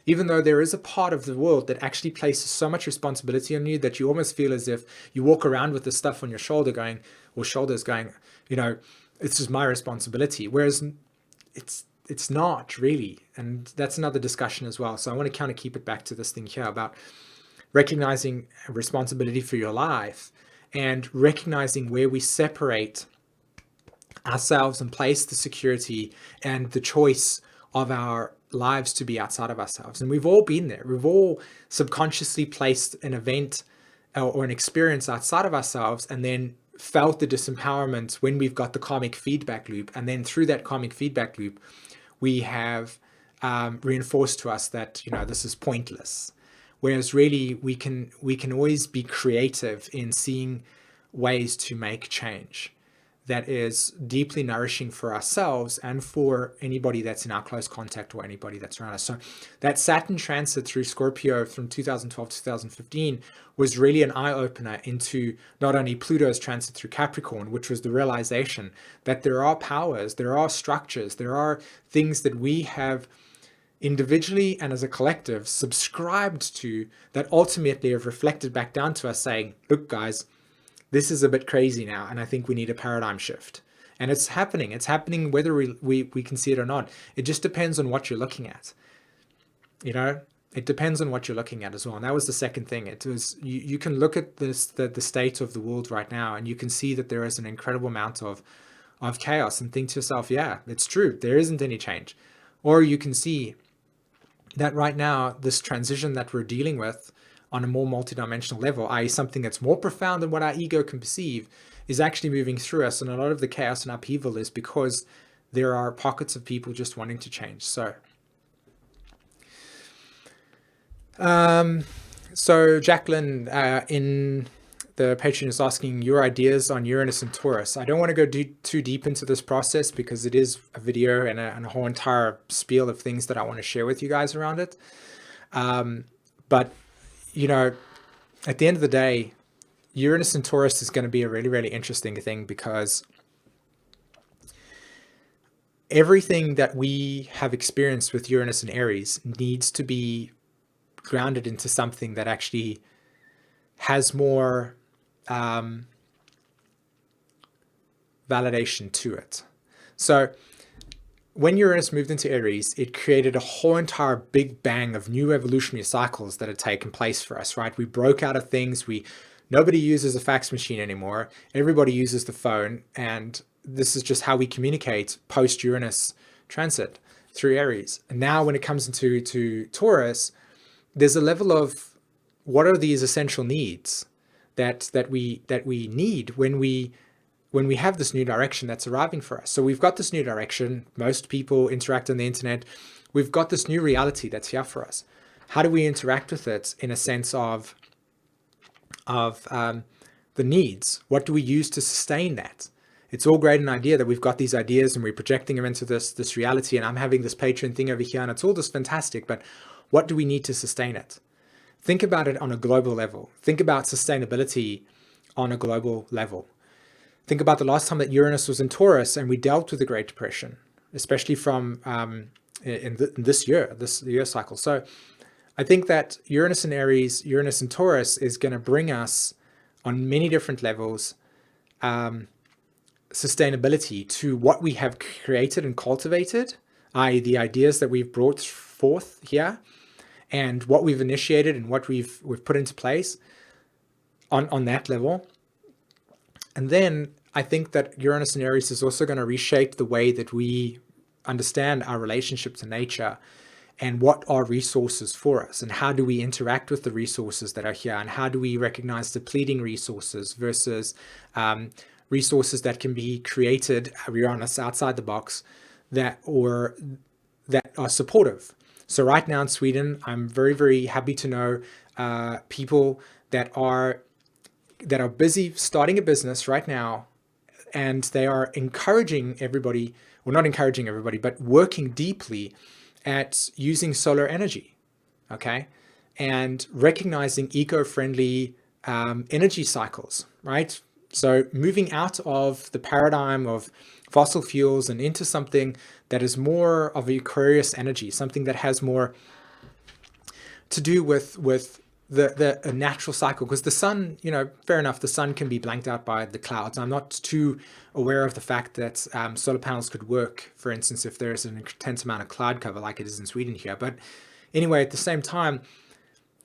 Even though there is a part of the world that actually places so much responsibility on you that you almost feel as if you walk around with this stuff on your shoulder going, or shoulders going, you know, it's just my responsibility. Whereas it's not really. And that's another discussion as well. So I want to kind of keep it back to this thing here about recognizing responsibility for your life and recognizing where we separate ourselves and place the security and the choice of our lives to be outside of ourselves. And we've all been there. We've all subconsciously placed an event or an experience outside of ourselves and then felt the disempowerment when we've got the karmic feedback loop. And then through that karmic feedback loop, we have reinforced to us that, you know, this is pointless. Whereas really we can always be creative in seeing ways to make change that is deeply nourishing for ourselves and for anybody that's in our close contact or anybody that's around us. So that Saturn transit through Scorpio from 2012 to 2015 was really an eye-opener into not only Pluto's transit through Capricorn, which was the realization that there are powers, there are structures, there are things that we have individually and as a collective subscribed to that ultimately have reflected back down to us saying, look guys, this is a bit crazy now, and I think we need a paradigm shift. And it's happening. It's happening whether we can see it or not. It just depends on what you're looking at. You know, it depends on what you're looking at as well. And that was the second thing. It was you can look at this the state of the world right now, and you can see that there is an incredible amount of chaos, and think to yourself, yeah, it's true. There isn't any change. Or you can see that right now, this transition that we're dealing with on a more multidimensional level, i.e. something that's more profound than what our ego can perceive, is actually moving through us. And a lot of the chaos and upheaval is because there are pockets of people just wanting to change. So Jacqueline in the Patreon is asking your ideas on Uranus and Taurus. I don't want to go too deep into this process because it is a video and a whole entire spiel of things that I want to share with you guys around it. But you know, at the end of the day, Uranus and Taurus is going to be a really, really interesting thing because everything that we have experienced with Uranus and Aries needs to be grounded into something that actually has more validation to it. So when Uranus moved into Aries, it created a whole entire big bang of new evolutionary cycles that had taken place for us, right? We broke out of things. Nobody uses a fax machine anymore. Everybody uses the phone. And this is just how we communicate post-Uranus transit through Aries. And now when it comes into Taurus, there's a level of what are these essential needs that we need when we have this new direction that's arriving for us. So we've got this new direction. Most people interact on the internet. We've got this new reality that's here for us. How do we interact with it in a sense of the needs? What do we use to sustain that? It's all great an idea that we've got these ideas and we're projecting them into this reality, and I'm having this Patreon thing over here and it's all just fantastic, but what do we need to sustain it? Think about it on a global level. Think about sustainability on a global level. Think about the last time that Uranus was in Taurus and we dealt with the Great Depression, especially from in this year cycle. So I think that Uranus and Aries, Uranus and Taurus is going to bring us on many different levels sustainability to what we have created and cultivated, i.e. the ideas that we've brought forth here and what we've initiated and what we've put into place on that level. And then I think that Uranus and Aries is also going to reshape the way that we understand our relationship to nature and what are resources for us and how do we interact with the resources that are here and how do we recognize depleting resources versus resources that can be created, Uranus, outside the box that are supportive. So right now in Sweden, I'm very, very happy to know people that are busy starting a business right now, and they are encouraging everybody, well, not encouraging everybody, but working deeply at using solar energy. Okay. and recognizing eco-friendly energy cycles, right? So moving out of the paradigm of fossil fuels and into something that is more of a Aquarius energy, something that has more to do with the a natural cycle. Because the sun, fair enough, the sun can be blanked out by the clouds. I'm not too aware of the fact that solar panels could work, for instance, if there's an intense amount of cloud cover like it is in Sweden here. But anyway, at the same time,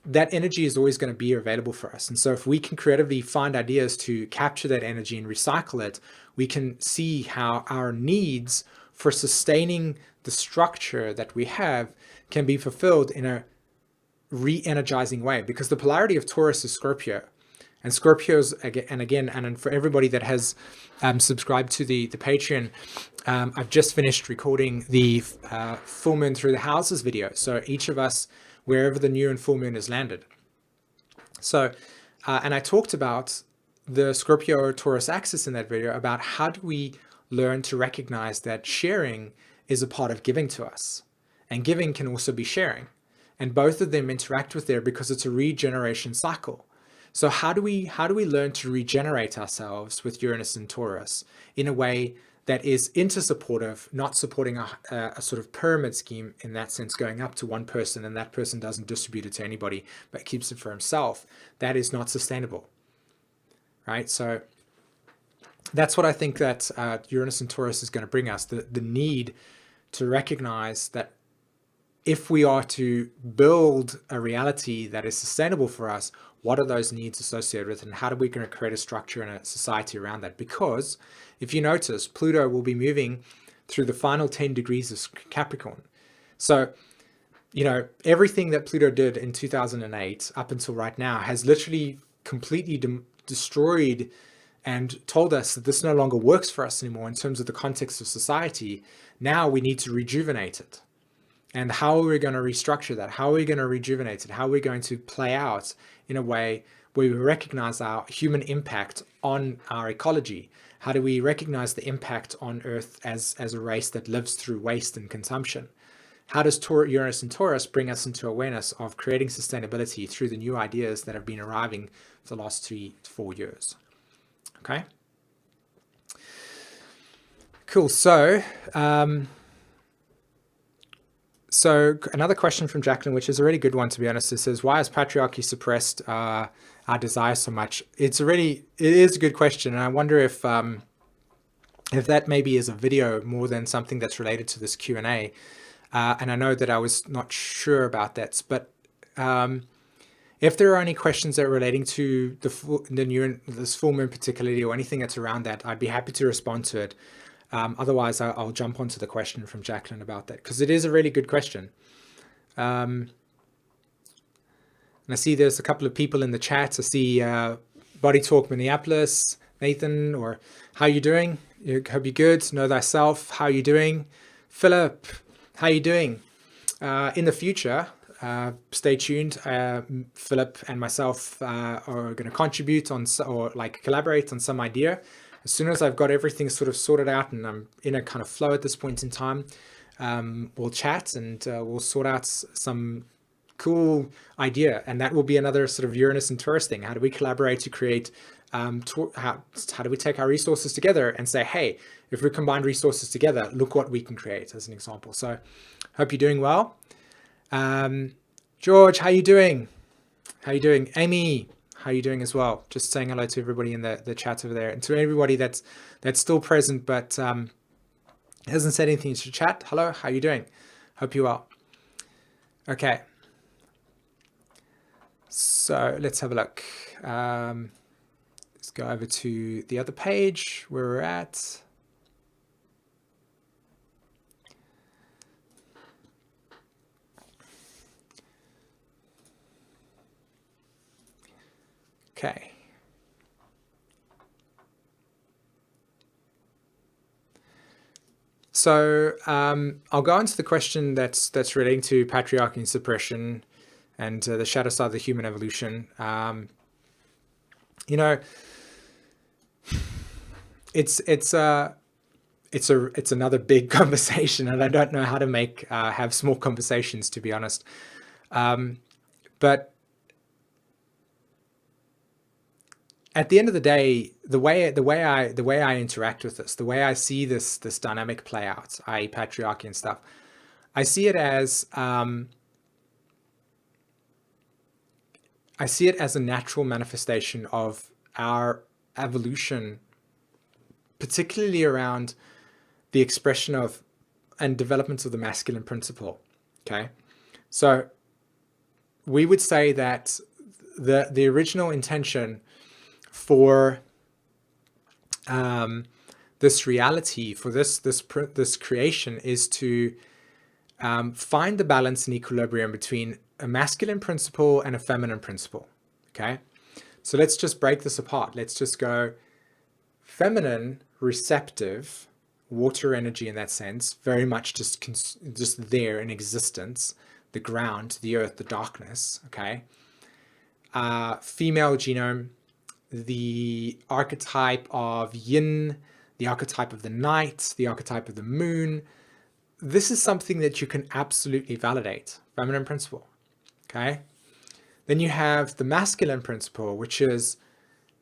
that energy is always going to be available for us. And so if we can creatively find ideas to capture that energy and recycle it, we can see how our needs for sustaining the structure that we have can be fulfilled in a re-energizing way, because the polarity of Taurus is Scorpio. And Scorpios, and for everybody that has subscribed to the Patreon, I've just finished recording the full moon through the houses video. So each of us, wherever the new and full moon has landed. So, and I talked about the Scorpio Taurus axis in that video, about how do we learn to recognize that sharing is a part of giving to us, and giving can also be sharing, and both of them interact with there because it's a regeneration cycle. So how do we learn to regenerate ourselves with Uranus and Taurus in a way that is intersupportive, not supporting a sort of pyramid scheme in that sense, going up to one person and that person doesn't distribute it to anybody but keeps it for himself? That is not sustainable, right? So that's what I think that Uranus and Taurus is going to bring us, the need to recognize that if we are to build a reality that is sustainable for us, what are those needs associated with, and how are we going to create a structure and a society around that? Because if you notice, Pluto will be moving through the final 10 degrees of Capricorn. So, everything that Pluto did in 2008 up until right now has literally completely destroyed and told us that this no longer works for us anymore in terms of the context of society. Now we need to rejuvenate it. And how are we going to restructure that? How are we going to rejuvenate it? How are we going to play out in a way where we recognize our human impact on our ecology? How do we recognize the impact on Earth as a race that lives through waste and consumption? How does Uranus and Taurus bring us into awareness of creating sustainability through the new ideas that have been arriving for the last 3 to 4 years? Okay. Cool. So another question from Jacqueline, which is a really good one, to be honest. It says, why has patriarchy suppressed our desire so much? It is a good question. And I wonder if that maybe is a video more than something that's related to this Q&A. And I know that I was not sure about that, but if there are any questions that are relating to this full moon particularly, or anything that's around that, I'd be happy to respond to it. Otherwise, I'll jump onto the question from Jacqueline about that, because it is a really good question. And I see there's a couple of people in the chat. I see Body Talk Minneapolis, Nathan, or how you doing? Hope you're good. Know thyself. How you doing? Philip, how you doing? In the future, stay tuned. Philip and myself are going to contribute on, or like collaborate on some idea. As soon as I've got everything sort of sorted out and I'm in a kind of flow at this point in time, we'll chat and we'll sort out some cool idea. And that will be another sort of Uranus and Taurus thing. How do we collaborate to create, how do we take our resources together and say, hey, if we combine resources together, look what we can create, as an example. So hope you're doing well. George, how you doing? How you doing? Amy, how are you doing as well? Just saying hello to everybody in the chat over there, and to everybody that's still present but hasn't said anything to chat. Hello, how are you doing? Hope you are. Okay. So let's have a look. Let's go over to the other page where we're at. Okay. So I'll go into the question that's relating to patriarchy and suppression and the shadow side of the human evolution. It's another big conversation, and I don't know how to have small conversations, to be honest. But at the end of the day, the way I interact with this, the way I see this dynamic play out, i.e. patriarchy and stuff, I see it as a natural manifestation of our evolution, particularly around the expression of and development of the masculine principle. Okay, so we would say that the original intention for this reality, for this creation, is to find the balance and equilibrium between a masculine principle and a feminine principle. Okay, so let's just break this apart. Let's just go feminine, receptive, water energy in that sense, very much just there in existence, the ground, the earth, the darkness. Okay, female genome, the archetype of yin, the archetype of the night, the archetype of the moon. This is something that you can absolutely validate, feminine principle. Okay, then you have the masculine principle, which is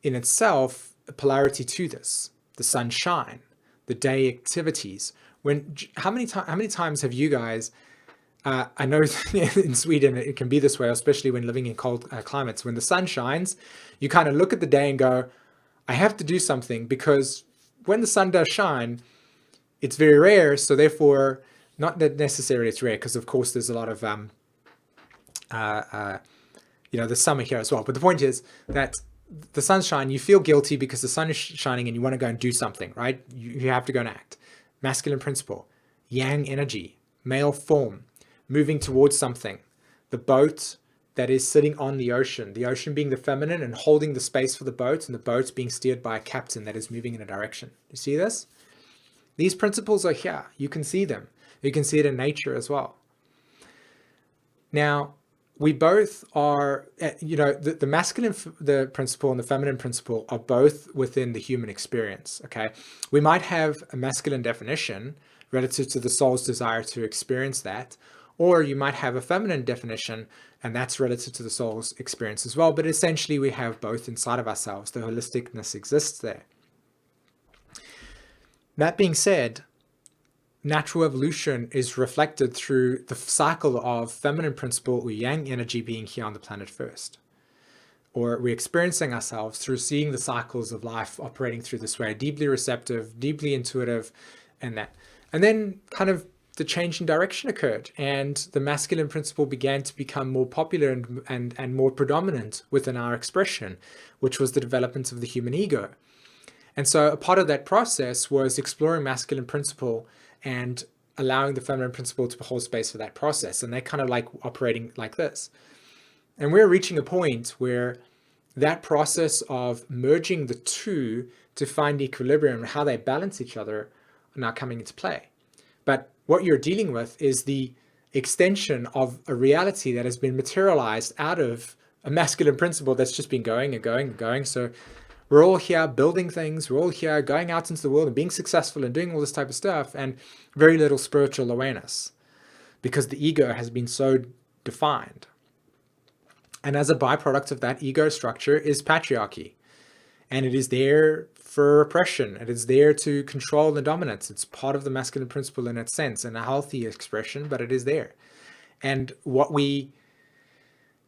in itself a polarity to this, the sunshine, the day activities. How many times have you guys, I know in Sweden it can be this way, especially when living in cold climates, when the sun shines, you kind of look at the day and go, I have to do something, because when the sun does shine, it's very rare. So therefore, not that necessarily it's rare, because of course there's a lot of, the summer here as well. But the point is that the sunshine, you feel guilty because the sun is shining and you want to go and do something, right? You have to go and act. Masculine principle, yang energy, male form, moving towards something. The boat that is sitting on the ocean being the feminine and holding the space for the boat, and the boat being steered by a captain that is moving in a direction. You see this? These principles are here. You can see them. You can see it in nature as well. Now, we both are, the masculine the principle and the feminine principle are both within the human experience, okay? We might have a masculine definition relative to the soul's desire to experience that, or you might have a feminine definition, and that's relative to the soul's experience as well. But essentially, we have both inside of ourselves. The holisticness exists there. That being said, natural evolution is reflected through the cycle of feminine principle or yang energy being here on the planet first. Or we're experiencing ourselves through seeing the cycles of life operating through this way, deeply receptive, deeply intuitive, and that. And then kind of the change in direction occurred, and the masculine principle began to become more popular and more predominant within our expression, which was the development of the human ego. And so a part of that process was exploring masculine principle and allowing the feminine principle to hold space for that process. And they're kind of like operating like this. And we're reaching a point where that process of merging the two to find equilibrium and how they balance each other are now coming into play. But what you're dealing with is the extension of a reality that has been materialized out of a masculine principle that's just been going and going and going. So we're all here building things. We're all here going out into the world and being successful and doing all this type of stuff, and very little spiritual awareness because the ego has been so defined. And as a byproduct of that ego structure is patriarchy. And it is there for oppression. It is there to control the dominance. It's part of the masculine principle in its sense, and a healthy expression, but it is there. And what we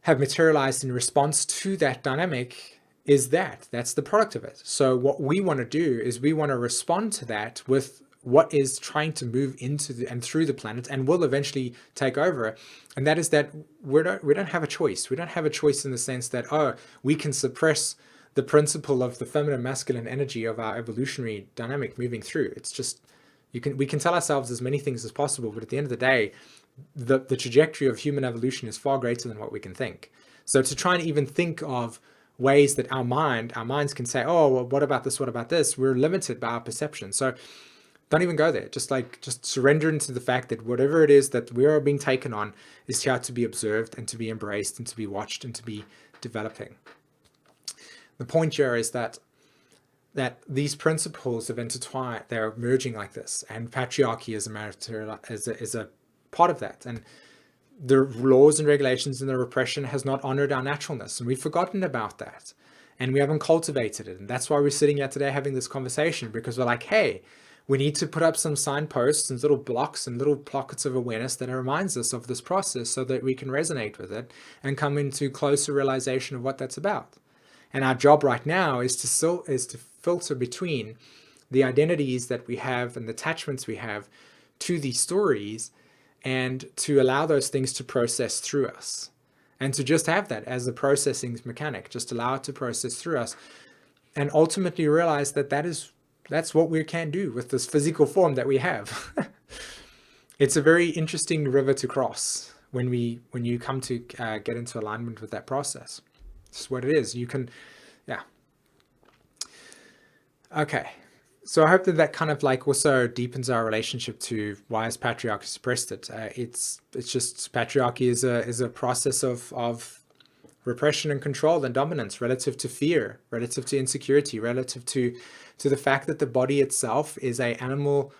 have materialized in response to that dynamic is that's the product of it. So what we want to do is we want to respond to that with what is trying to move into and through the planet and will eventually take over. And that is that we don't have a choice. We don't have a choice in the sense that, we can suppress the principle of the feminine masculine energy of our evolutionary dynamic moving through. It's just, we can tell ourselves as many things as possible, but at the end of the day, the trajectory of human evolution is far greater than what we can think. So to try and even think of ways that our minds can say, well, what about this? What about this? We're limited by our perception. So don't even go there. Just surrender into the fact that whatever it is that we are being taken on is here to be observed and to be embraced and to be watched and to be developing. The point here is that these principles have intertwined, they're merging like this, and patriarchy is a part of that. And the laws and regulations and the repression has not honored our naturalness, and we've forgotten about that, and we haven't cultivated it. And that's why we're sitting here today having this conversation, because we're like, hey, we need to put up some signposts and little blocks and little pockets of awareness that reminds us of this process so that we can resonate with it and come into closer realization of what that's about. And our job right now is to filter between the identities that we have and the attachments we have to these stories, and to allow those things to process through us, and to just have that as a processing mechanic, just allow it to process through us, and ultimately realize that that's what we can do with this physical form that we have. It's a very interesting river to cross when you come to get into alignment with that process. It's what it is. You can, yeah. Okay. So I hope that kind of like also deepens our relationship to why has patriarchy suppressed it. It's just patriarchy is a process of repression and control and dominance relative to fear, relative to insecurity, relative to the fact that the body itself is a animal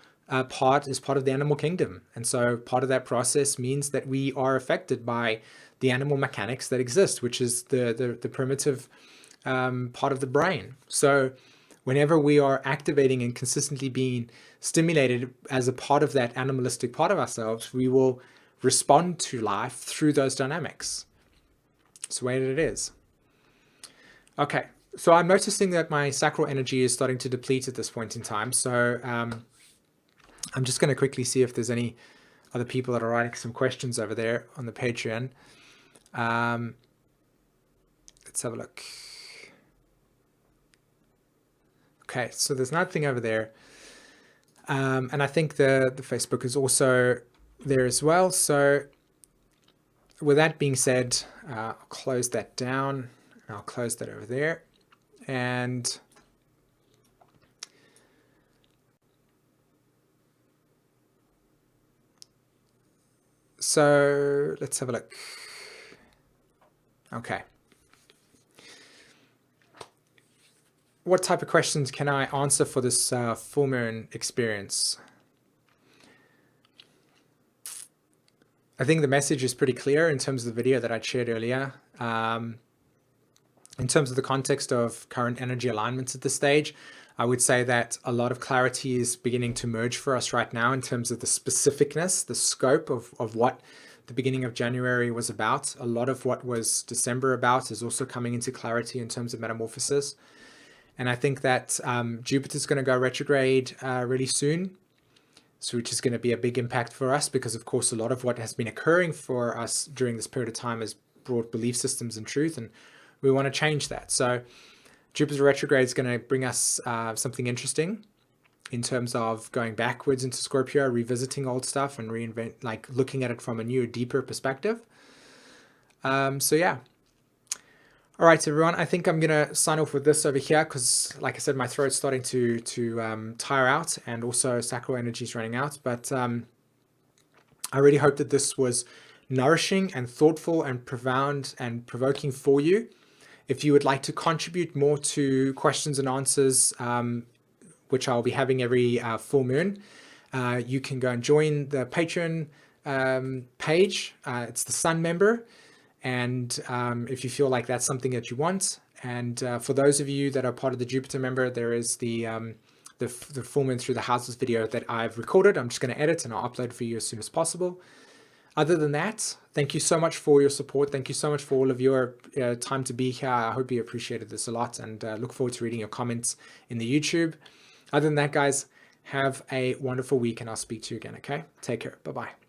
part of the animal kingdom. And so part of that process means that we are affected by the animal mechanics that exist, which is the primitive part of the brain. So whenever we are activating and consistently being stimulated as a part of that animalistic part of ourselves, we will respond to life through those dynamics. It's the way that it is. Okay, so I'm noticing that my sacral energy is starting to deplete at this point in time. So I'm just going to quickly see if there's any other people that are writing some questions over there on the Patreon. Let's have a look. Okay, so there's nothing over there. And I think the Facebook is also there as well. So with that being said, I'll close that down. I'll close that over there. And so let's have a look. Okay. What type of questions can I answer for this full moon experience? I think the message is pretty clear in terms of the video that I shared earlier. In terms of the context of current energy alignments at this stage, I would say that a lot of clarity is beginning to merge for us right now in terms of the specificness, the scope of what the beginning of January was about. A lot of what was December about is also coming into clarity in terms of metamorphosis. And I think that Jupiter's going to go retrograde really soon, so which is going to be a big impact for us, because of course a lot of what has been occurring for us during this period of time has brought belief systems and truth, and we want to change that. So Jupiter retrograde is going to bring us something interesting in terms of going backwards into Scorpio, revisiting old stuff and looking at it from a new, deeper perspective. So yeah. All right, everyone, I think I'm going to sign off with this over here because, like I said, my throat's starting to tire out, and also sacral energy is running out. But I really hope that this was nourishing and thoughtful and profound and provoking for you. If you would like to contribute more to questions and answers, which I'll be having every full moon, you can go and join the Patreon page. It's the Sun member. And if you feel like that's something that you want, and for those of you that are part of the Jupiter member, there is the full moon through the houses video that I've recorded. I'm just going to edit and I'll upload for you as soon as possible. Other than that, thank you so much for your support. Thank you so much for all of your time to be here. I hope you appreciated this a lot, and look forward to reading your comments in the YouTube. Other than that, guys, have a wonderful week, and I'll speak to you again, okay? Take care. Bye-bye.